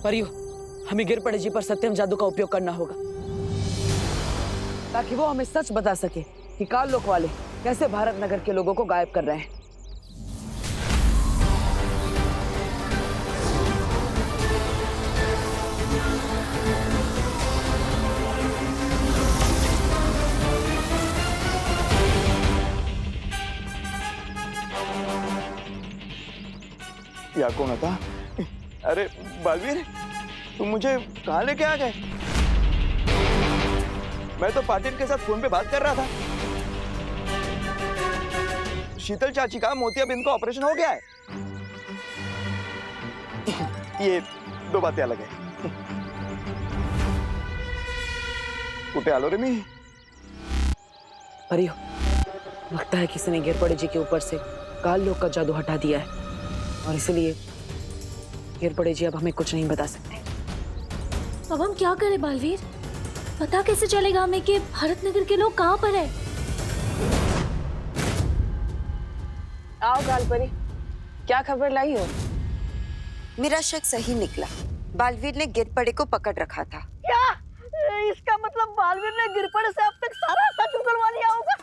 परियो, हमें गिर पड़े जी पर सत्यम जादू का उपयोग करना होगा ताकि वो हमें सच बता सके कि काल लोक वाले कैसे भारत नगर के लोगों को गायब कर रहे हैं। या कौन था? अरे बालवीर, तुम मुझे कहाँ लेके आ गए? मैं तो पाटिल के साथ फोन पे बात कर रहा था। शीतल चाची का मोतियाबिंद का ऑपरेशन हो गया है। ये दो बातें अलग है। कुटे आलो रे मी। परियो, लगता है किसी ने गिर पड़े जी के ऊपर से काल लोक का जादू हटा दिया है और इसलिए गिर पड़े जी अब हमें कुछ नहीं बता सकते। अब हम क्या करें बालवीर? पता कैसे चलेगा हमें कि भारत नगर के लोग कहाँ पर है? आओ कालपरी, क्या खबर लाई हो? मेरा शक सही निकला। बालवीर ने गिरपड़े को पकड़ रखा था। क्या इसका मतलब बालवीर ने गिरपड़े से अब तक सारा सच उगलवा लिया होगा?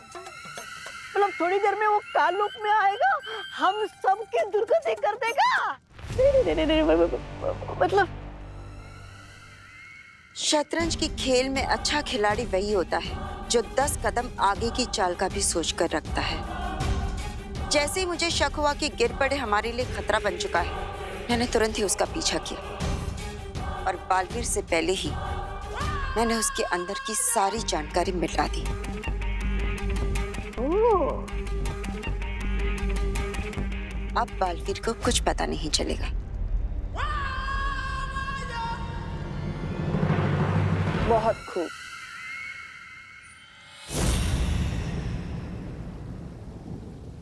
मतलब थोड़ी देर में वो काल लोक में आएगा, हम सबकी दुर्गति कर देगा। मतलब शतरंज की खेल में अच्छा खिलाड़ी वही होता है जो 10 कदम आगे की चाल का भी सोच कर रखता है। जैसे ही मुझे शक हुआ कि गिरपड़े हमारे लिए खतरा बन चुका है, मैंने तुरंत ही उसका पीछा किया और बालवीर से पहले ही मैंने उसके अंदर की सारी जानकारी मिटा दी। अब बालवीर को कुछ पता नहीं चलेगा। बहुत खूब।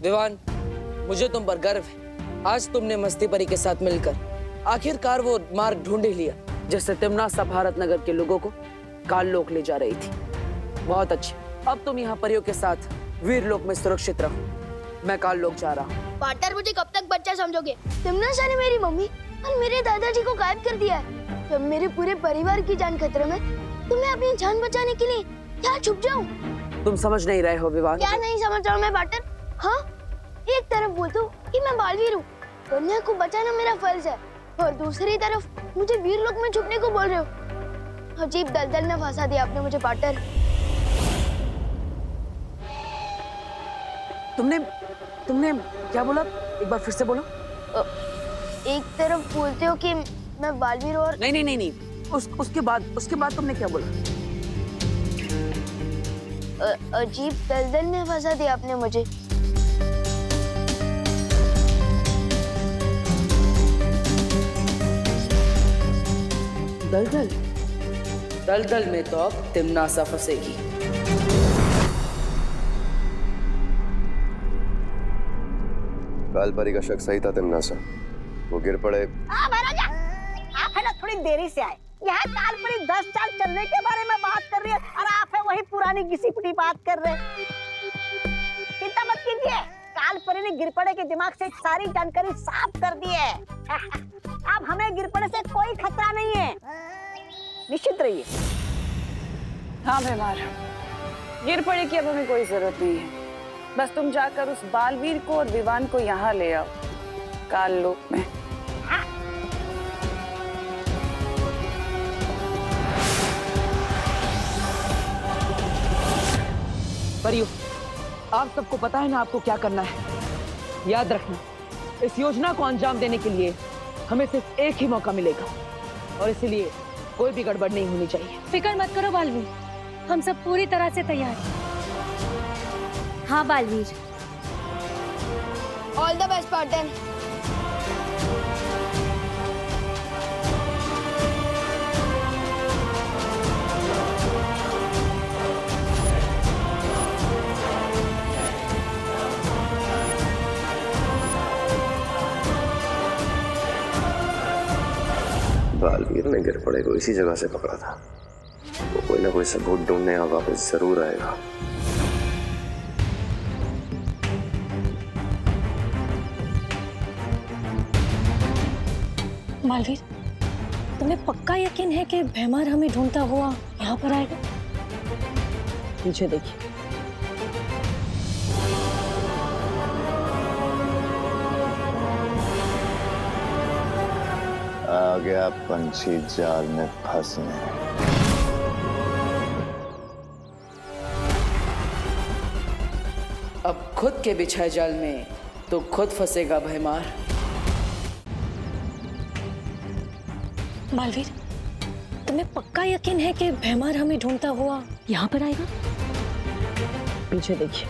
विवान, मुझे तुम पर गर्व है। आज तुमने मस्ती परी के साथ मिलकर आखिरकार वो मार्ग ढूंढ ही लिया जिससे तिमनासा भारत नगर के लोगों को काल लोक ले जा रही थी। बहुत अच्छे, अब तुम यहाँ परियों के साथ वीर लोक में सुरक्षित रहो। मैं काल लोक जा रहा हूँ। पार्टनर, मुझे कब तक बच्चा समझोगे? तिमनासा ने मेरी मम्मी और मेरे दादाजी को गायब कर दिया है। जब मेरे पूरे परिवार की जान खतरे में, तो मैं अपनी जान बचाने के लिए क्या छुप जाऊं? तुम समझ नहीं रहे हो विवान। क्या नहीं समझ रहा हूँ मैं पार्टनर? हाँ, एक तरफ बोलता हूँ कि मैं बालवीर हूँ, कन्या को बचाना मेरा फर्ज है, और दूसरी तरफ मुझे वीर लोक में छुपने को बोल रहे हो। अजीब दलदल में फंसा दिया आपने मुझे पार्टनर। तुमने क्या बोला? एक बार फिर से बोलो। एक तरफ बोलते हो कि मैं बालवीर और नहीं नहीं नहीं नहीं, उसके बाद तुमने क्या बोला? अजीब दलदल में फंसा दिया आपने मुझे। दलदल? दलदल में तो अब तिमनासा फंसेगी। कालपरी का शक सही था तिमनासा, वो गिर पड़े। महाराजा, आप है ना थोड़ी देरी से आए। यहाँ कालपरी 10 साल चलने के बारे में बात कर रही है और आप है वही पुरानी घिसी पिटी बात कर रहे हैं। चिंता मत कीजिए, कालपरी ने गिरपड़े के दिमाग से सारी जानकारी साफ कर दी है। अब हमें गिरपड़े से कोई खतरा नहीं है, निश्चित रहिए। हाँ भैमार, गिरपड़े की अब हमें कोई जरूरत नहीं है। बस तुम जाकर उस बालवीर को और विवान को यहाँ ले आओ, काल लोक में। परियो, आप सबको पता है ना आपको क्या करना है। याद रखना, इस योजना को अंजाम देने के लिए हमें सिर्फ एक ही मौका मिलेगा और इसलिए कोई भी गड़बड़ नहीं होनी चाहिए। फिक्र मत करो बालवीर, हम सब पूरी तरह से तैयार हैं। हाँ Baalveer. All the best pattern. Baalveer ने गिरपड़े को इसी जगह से पकड़ा था। वो कोई ना कोई सबूत ढूंढने यहाँ वापस जरूर आएगा। बालवीर, तुम्हें पक्का यकीन है कि भैमार हमें ढूंढता हुआ यहाँ पर आएगा? पीछे देखिए। आ गया पंछी जाल में फंसने। अब खुद के बिछाए जाल में तो खुद फंसेगा भैमार। बालवीर, तुम्हें पक्का यकीन है कि भैमार हमें ढूंढता हुआ यहाँ पर आएगा? पीछे देखिए।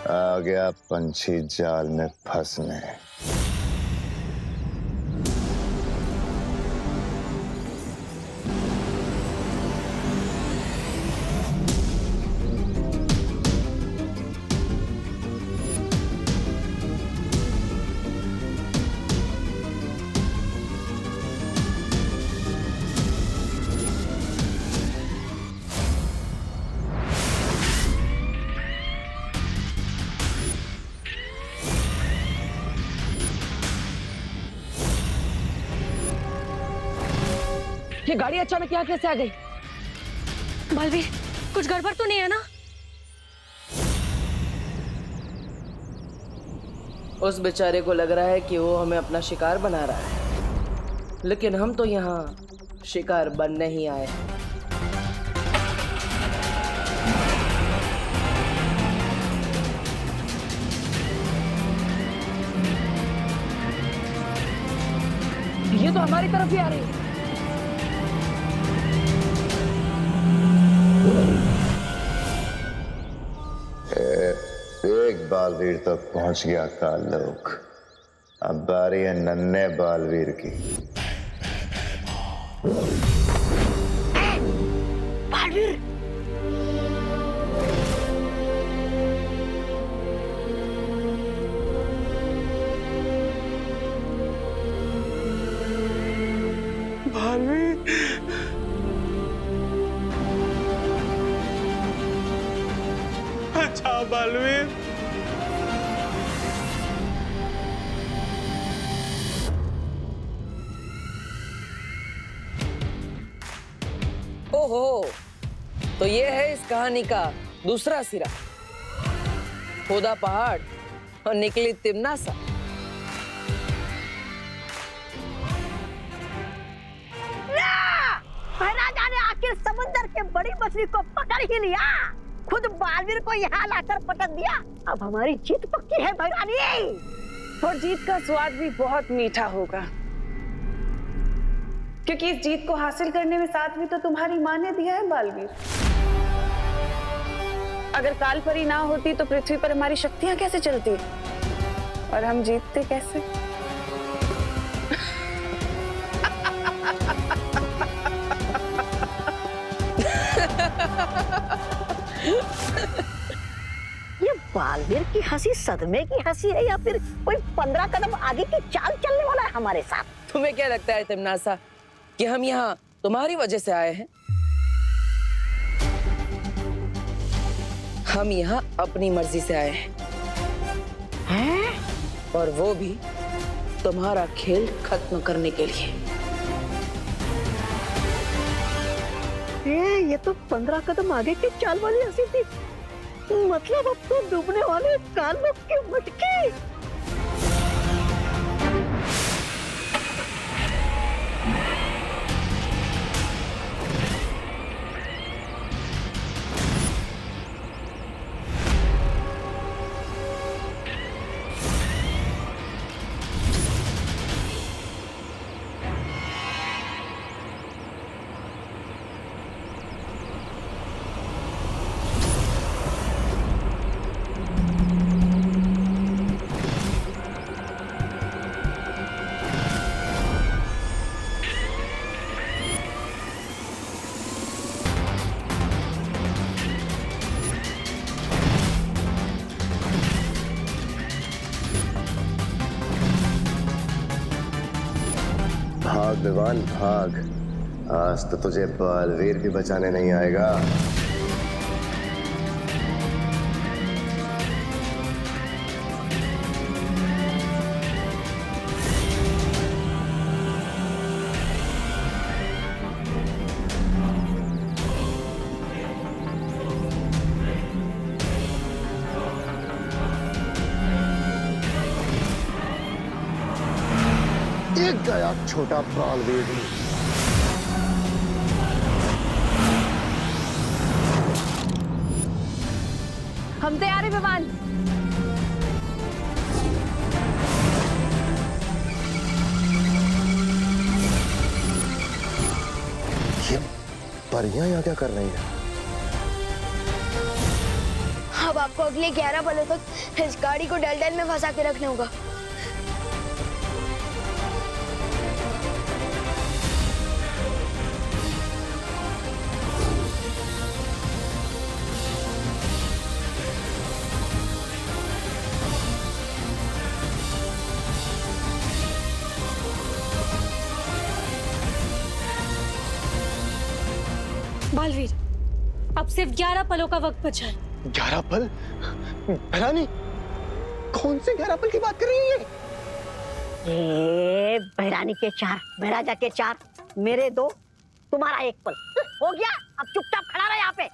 आ गया पंछी जाल में फंसने। ये गाड़ी अचानक यहाँ कैसे आ गई? बालवीर, कुछ गड़बड़ तो नहीं है ना? उस बेचारे को लग रहा है कि वो हमें अपना शिकार बना रहा है, लेकिन हम तो यहाँ शिकार बनने ही आए। ये तो हमारी तरफ ही आ रही है। एक बालवीर तक पहुंच गया काल लोक। अब बारी है नन्हे बालवीर की। बालवीर, अच्छा बालवीर, ओहो, तो ये है इस कहानी का दूसरा सिरा। खोदा पहाड़ और निकली तिमनासा। ना! जाके बड़ी मछली को पकड़ ही लिया, खुद बालवीर को यहाँ लाकर पटक दिया। अब हमारी जीत पक्की है भैरानी। और जीत का स्वाद भी बहुत मीठा होगा, क्योंकि इस जीत को हासिल करने में साथ भी तो तुम्हारी माँ ने दिया है बालवीर। अगर कालपरी ना होती तो पृथ्वी पर हमारी शक्तियां कैसे चलती और हम जीतते कैसे? ये बालवीर की हंसी सदमे की हंसी है या फिर कोई 15 कदम आगे की चाल चलने वाला है हमारे साथ? तुम्हें क्या लगता है तिमनासा कि हम यहाँ तुम्हारी वजह से आए हैं? हम यहाँ अपनी मर्जी से आए हैं, और वो भी तुम्हारा खेल खत्म करने के लिए। ये तो 15 कदम आगे की चाल वाली हंसी थी। मतलब अब तो डूबने वाले कानों की मटकी। भाग विवान भाग, आज तो तुझे बालवीर भी बचाने नहीं आएगा। एक गया छोटा बालवीर। हम तैयार हैं विमान। ये परियां यहाँ क्या कर रही है? अब आपको अगले 11 पलों तक इस गाड़ी को डल में फंसा के रखना होगा। बालवीर, अब सिर्फ 11 पलों का वक्त बचा है। 11 पल? भैरानी, कौन से 11 पल की बात कर रही है? भैरानी के 4, भैराजा के 4, मेरे 2, तुम्हारा 1 पल हो गया। अब चुपचाप खड़ा रहे यहाँ पे।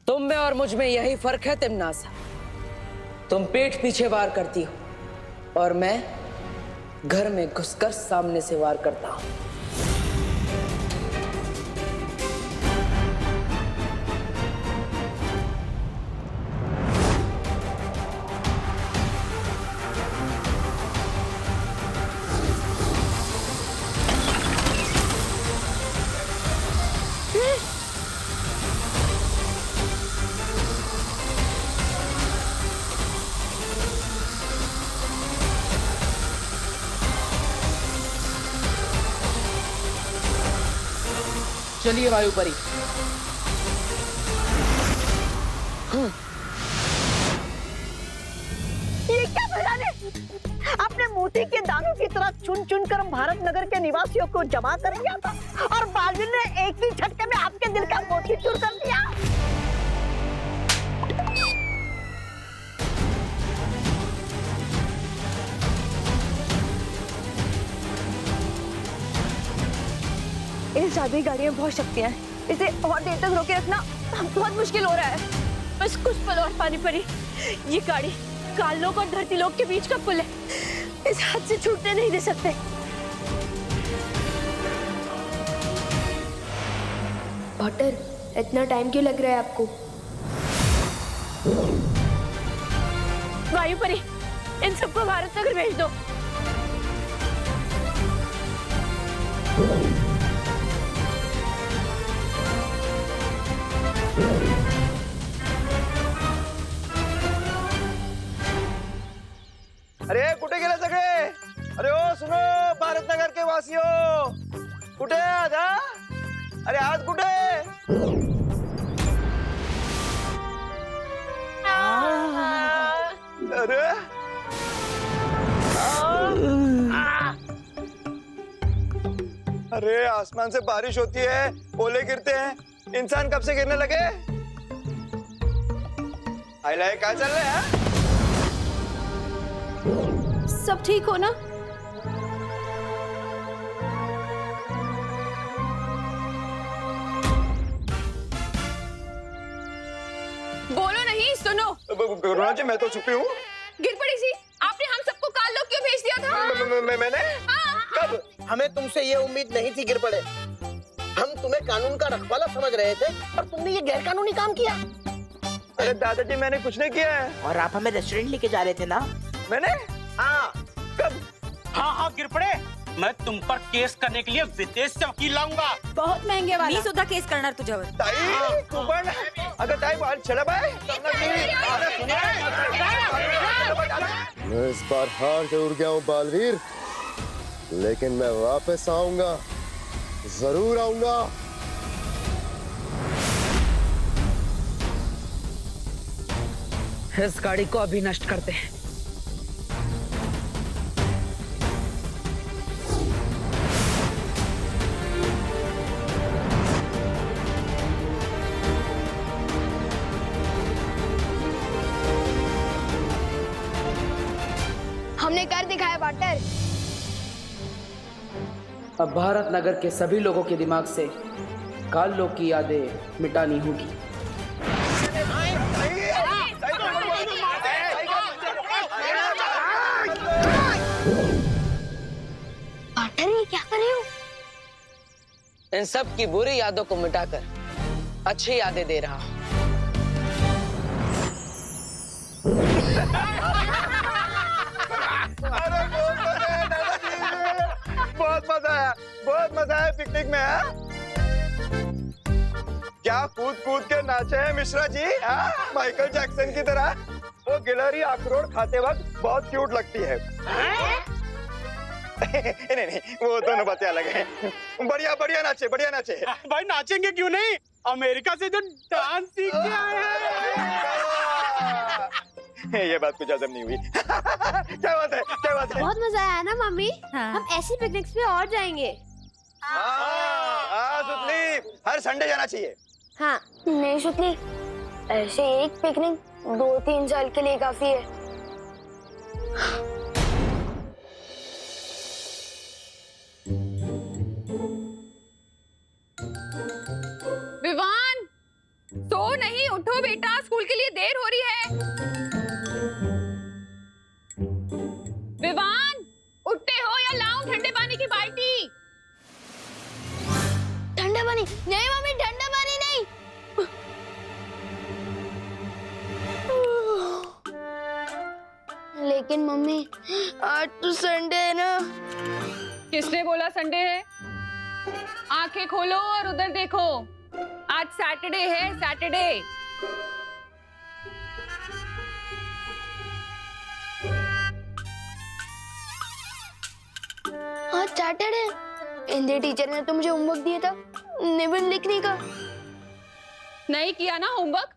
तुम में और मुझ में यही फर्क है तिमनासा। तुम पीठ पीछे वार करती हो और मैं घर में घुसकर सामने से वार करता हूं। चलिए वायुपरी। ये क्या भैरानी? अपने मोती के दानों की तरह चुन चुन कर भारत नगर के निवासियों को जमा कर दिया था, और बालवीर ने एक ही झटके में आपके दिल का मोती चूर कर दिया। इस जादुई गाड़ी में बहुत शक्तियां हैं। इसे और देर तक रोके रखना बहुत मुश्किल हो रहा है। बस कुछ पल और पानी पड़ी। ये गाड़ी काललोक और धरती लोक के बीच का पुल है। इस हाथ से छूटने नहीं दे सकते। डॉक्टर, इतना टाइम क्यों लग रहा है आपको? वायुपरी, इन सबको भारत नगर भेज दो। अरे कुठे गेले सगळे? अरे ओ सुनो भारत नगर के वासियों, कुठे आज हा? अरे आज कुठे? अरे अरे आसमान से बारिश होती है, ओले गिरते हैं, इंसान कब से गिरने लगे? आइला क्या चल रहा है? सब ठीक हो ना? बोलो नहीं, सुनो। गुरुनाथ जी मैं तो छुपी हूँ। गिर पड़ी सी, आपने हम सबको काल लोग क्यों भेज दिया था? मैंने? कब? हमें तुमसे ये उम्मीद नहीं थी गिर पड़े। हम तुम्हें कानून का रखवाला समझ रहे थे और तुमने ये गैर कानूनी काम किया। अरे दादाजी मैंने कुछ नहीं किया है। और आप हमें रेस्टोरेंट लेके जा रहे थे ना? मैंने? हाँ। कब? हाँ गिर पड़े, मैं तुम पर केस करने के लिए विदेश से वकील लाऊंगा। बहुत महंगे वाला। मी सुद्धा केस करणार तुझ्यावर। ताई तू पण अगं ताई बाहेर चला बाय। मैं इस बार हार जरूर गया हूँ बालवीर, लेकिन मैं वापस आऊंगा, जरूर आऊंगा। इस गाड़ी को अभी नष्ट करते हैं। हमने कर दिखाया वाटर। अब भारत नगर के सभी लोगों के दिमाग से काल लोग की यादें मिटानी होगी। वाटर, ये क्या कर रहे हो? इन सब की बुरी यादों को मिटाकर अच्छी यादें दे रहा हूँ। बहुत मजा आया पिकनिक में। है क्या कूद कूद के नाचे हैं मिश्रा जी? माइकल जैक्सन की तरह। वो गिलहरी अखरोट खाते वक्त बहुत क्यूट लगती है। नहीं, वो दोनों बातें अलग हैं। बढ़िया बढ़िया नाचे, बढ़िया नाचे। भाई नाचेंगे क्यों नहीं? अमेरिका से जो डांस सीख के आए हैं। ये बात कुछ हजम नहीं हुई। क्या बात है, क्या बात है? बहुत मजा आया ना मम्मी? हम ऐसी पिकनिक्स पे और जाएंगे। सुतली, हर संडे जाना चाहिए। हाँ नहीं सुतली, ऐसे एक पिकनिक 2-3 साल के लिए काफी है। विवान, सो नहीं, उठो बेटा, स्कूल के लिए देर हो रही है। विवान, उठते हो या लाऊं ठंडे पानी की बाल्टी? ठंडा पानी नहीं मम्मी, ठंडा पानी नहीं। लेकिन मम्मी आज तो संडे है ना। किसने बोला संडे है? आंखें खोलो और उधर देखो, आज सैटरडे है, सैटरडे। आज सैटरडे। हिंदी टीचर ने तो मुझे होमवर्क दिया था निबंध लिखने का। नहीं किया ना होमवर्क?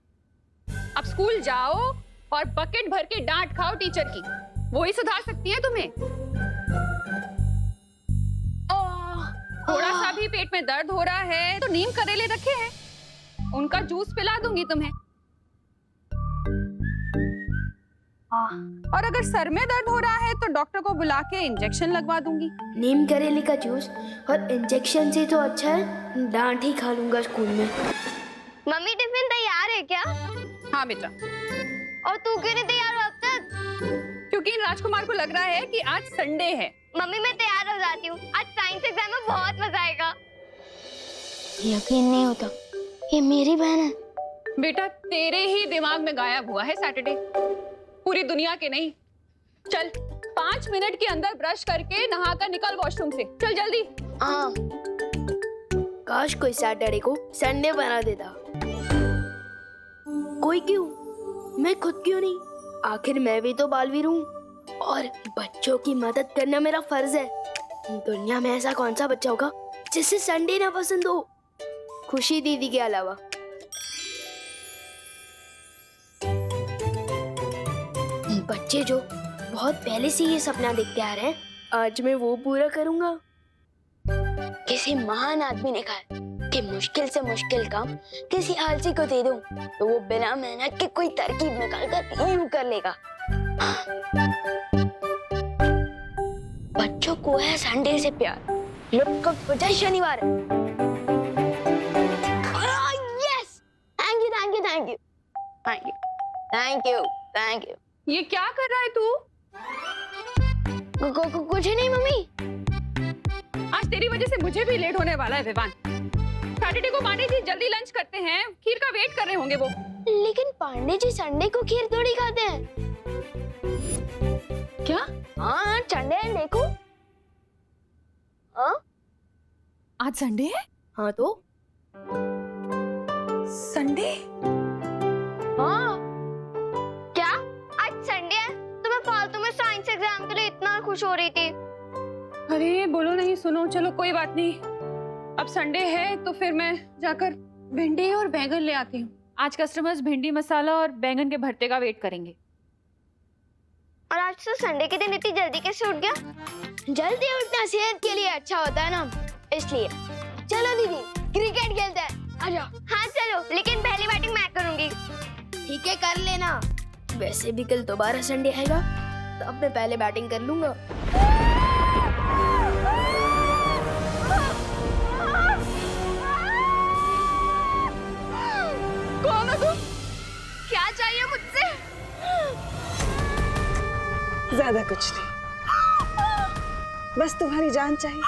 अब स्कूल जाओ और बकेट भर के डांट खाओ टीचर की, वो ही सुधार सकती है तुम्हें। थोड़ा सा भी पेट में दर्द हो रहा है तो नीम करेले रखे हैं, उनका जूस पिला दूंगी तुम्हें। और अगर सर में दर्द हो रहा है तो डॉक्टर को बुला के इंजेक्शन लगवा दूंगी। नीम करेले का जूस और इंजेक्शन से तो अच्छा है डांट ही खा लूंगा स्कूल में। मम्मी टिफिन तैयार है क्या? हाँ बेटा। और तू क्यों नहीं तैयार हो अब तक? क्योंकि इन राजकुमार को लग रहा है कि आज संडे है। मम्मी मैं तैयार हो जाती हूँ, आज साइंस एग्जाम में बहुत मजा आएगा। यकीन नहीं होता ये मेरी बहन है। बेटा तेरे ही दिमाग में गायब हुआ है सैटरडे, पूरी दुनिया के नहीं। चल 5 मिनट के अंदर ब्रश करके नहा कर निकल वॉशरूम से, चल जल्दी। हाँ, काश कोई सैटरडे को संडे बना देता। कोई क्यों, मैं खुद क्यों नहीं? आखिर मैं भी तो बालवीर हूँ और बच्चों की मदद करना मेरा फर्ज है। दुनिया में ऐसा कौन सा बच्चा होगा जिसे संडे ना पसंद हो, खुशी दीदी के अलावा। बच्चे जो बहुत पहले से ये सपना देखते आ रहे हैं, आज मैं वो पूरा करूंगा। किसी महान आदमी ने कहा कि मुश्किल से मुश्किल काम किसी आलसी को दे दूं तो वो बिना मेहनत के कोई तरकीब निकाल कर यूं कर लेगा। बच्चों को है संडे से प्यार, लोग को वजह शनिवार है। Yes, thank you thank you thank you thank you thank you thank you. ये क्या कर रहा है तू? कुछ नहीं मम्मी। आज तेरी वजह से मुझे भी लेट होने वाला है विवान। सैटरडे को पांडे जी जल्दी लंच करते हैं, खीर का वेट कर रहे होंगे वो। लेकिन पांडे जी संडे को खीर थोड़ी खाते हैं। क्या? हाँ संडे है, देखो। हाँ आज संडे है? हाँ तो संडे? हाँ क्या आज संडे है? तो मैं फालतू में साइंस एग्जाम के लिए इतना खुश हो रही थी। अरे बोलो नहीं, सुनो, चलो कोई बात नहीं। अब संडे है तो फिर मैं जाकर भिंडी और बैंगन ले आती हूँ। आज कस्टमर्स भिंडी मसाला और बैंगन के भरते का वेट करेंगे। और आज तो संडे के दिन इतनी जल्दी कैसे उठ गया? जल्दी उठना सेहत के लिए अच्छा होता है ना, इसलिए। चलो दीदी क्रिकेट खेलते हैं, आ जाओ। हाँ चलो, लेकिन पहली बैटिंग मैं करूंगी। ठीक है कर लेना। वैसे भी कल दोबारा संडे आएगा तो अब मैं पहले बैटिंग कर लूंगा। कौन हो तुम? क्या चाहिए मुझसे? ज्यादा कुछ नहीं, बस तुम्हारी जान चाहिए।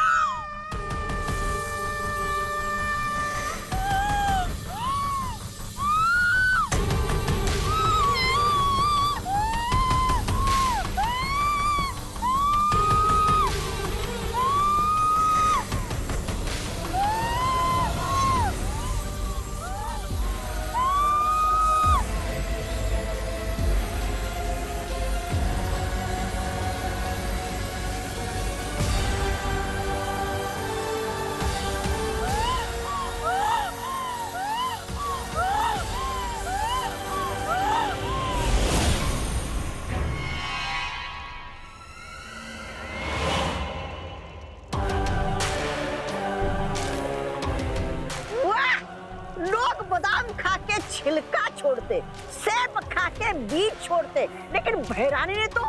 बादाम खा के छिलका छोड़ते, सेब खा के बीज छोड़ते, लेकिन भैरानी ने तो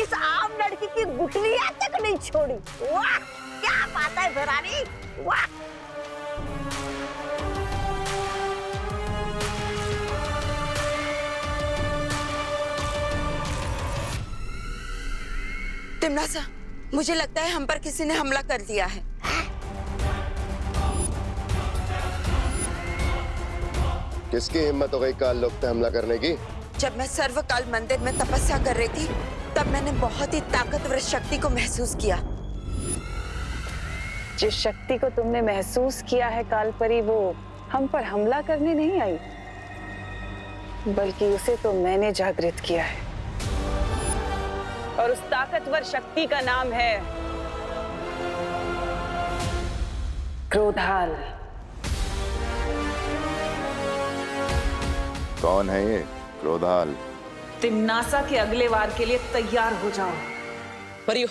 इस आम लड़की की गुठलियां तक नहीं छोड़ी। वाह क्या बात है भैरानी, वाह। तिमनासा, मुझे लगता है हम पर किसी ने हमला कर दिया है। किसकी हिम्मत हो गई काल लोक पे हमला करने की? जब मैं सर्वकाल मंदिर में तपस्या कर रही थी तब मैंने बहुत ही ताकतवर शक्ति को महसूस किया। जिस शक्ति को तुमने महसूस किया है कालपरी, वो हम पर हमला करने नहीं आई, बल्कि उसे तो मैंने जागृत किया है। और उस ताकतवर शक्ति का नाम है क्रोधाल। कौन है ये क्रोधाल? तिमनासा के अगले वार के लिए तैयार हो जाओ। परियो,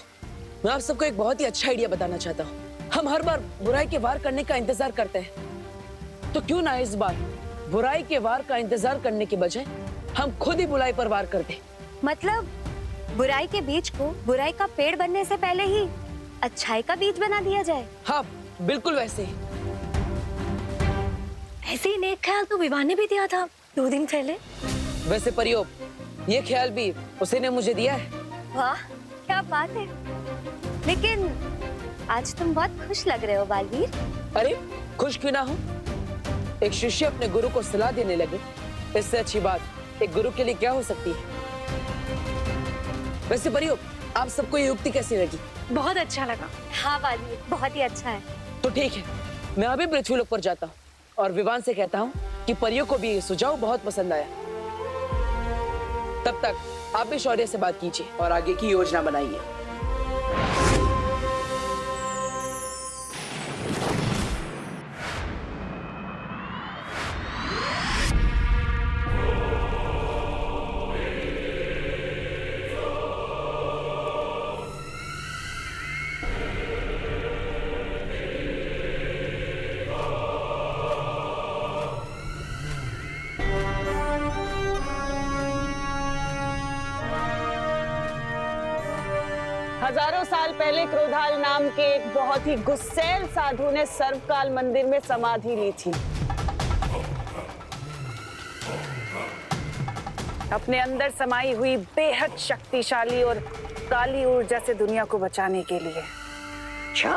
मैं आप सबको एक बहुत ही अच्छा आइडिया बताना चाहता हूँ। हम हर बार बुराई के वार करने का इंतजार करते हैं, तो क्यों ना इस बार बुराई के वार का इंतजार करने के बजाय हम खुद ही बुराई पर वार कर दें। मतलब बुराई के बीज को बुराई का पेड़ बनने से पहले ही अच्छाई का बीज बना दिया जाए। हाँ बिल्कुल वैसे ही। ऐसे ही नेक ख्याल तो विवाह ने भी दिया था 2 दिन पहले। वैसे परियो, ये ख्याल भी उसी ने मुझे दिया है। वाह क्या बात है। लेकिन आज तुम बहुत खुश लग रहे हो बालवीर। अरे खुश क्यों ना हो, एक शिष्य अपने गुरु को सलाह देने लगे, इससे अच्छी बात एक गुरु के लिए क्या हो सकती है। वैसे परियों, आप सबको ये युक्ति कैसी लगी? बहुत अच्छा लगा। हाँ बालवीर, बहुत ही अच्छा है। तो ठीक है, मैं अभी पृथ्वीलोक पर जाता हूँ और विवान से कहता हूँ कि परियों को भी ये सुझाव बहुत पसंद आया। तब तक आप भी शौर्य से बात कीजिए और आगे की योजना बनाइए। हजारों साल पहले क्रोधाल नाम के एक बहुत ही गुस्सैल साधु ने सर्वकाल मंदिर में समाधि ली थी। अपने अंदर समाई हुई बेहद शक्तिशाली और काली ऊर्जा से दुनिया को बचाने के लिए। अच्छा?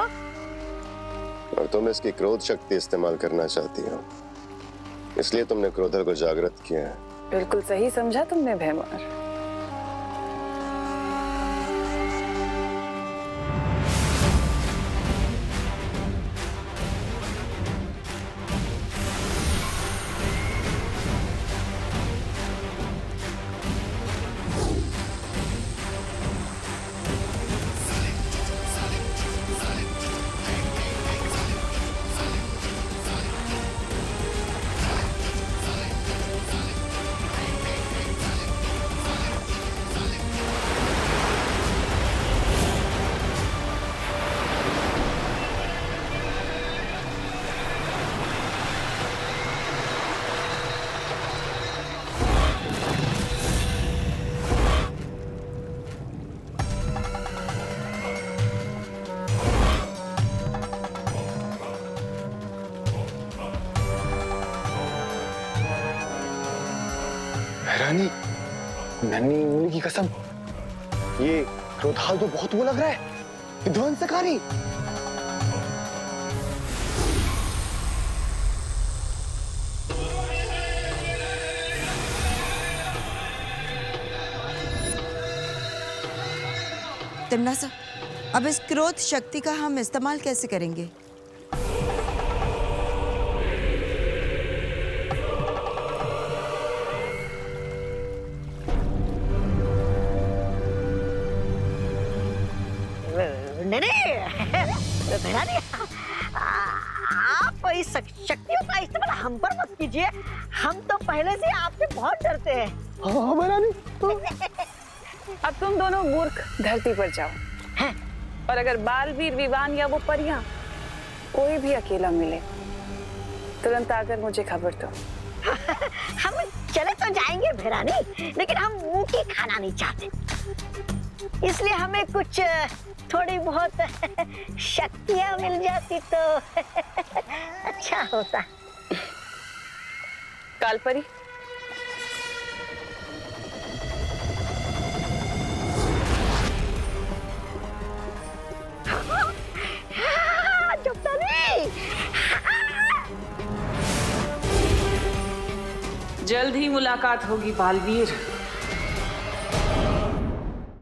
और तुम इसकी क्रोध शक्ति इस्तेमाल करना चाहती हो, इसलिए तुमने क्रोधल को जागृत किया है। बिल्कुल सही समझा तुमने भैमार। रानी, नन्ही उंगली की कसम, ये क्रोधाल तो बहुत वो लग रहा है, विध्वंसकारी। तिमनासा, अब इस क्रोध शक्ति का हम इस्तेमाल कैसे करेंगे? नहीं, आप इस शक्तियों का इस्तेमाल हम पर मत कीजिए, हम तो पहले से आपसे बहुत डरते हैं। अब तुम दोनों मूर्ख धरती पर जाओ, और अगर बालवीर, विवान या वो परियां कोई भी अकेला मिले, तुरंत आकर मुझे खबर दो। हम चले तो जाएंगे भैरानी, लेकिन हम ऊँटी खाना नहीं चाहते, इसलिए हमें कुछ थोड़ी बहुत शक्तियाँ मिल जाती तो अच्छा होता। कालपरी, जल्द ही मुलाकात होगी बालवीर।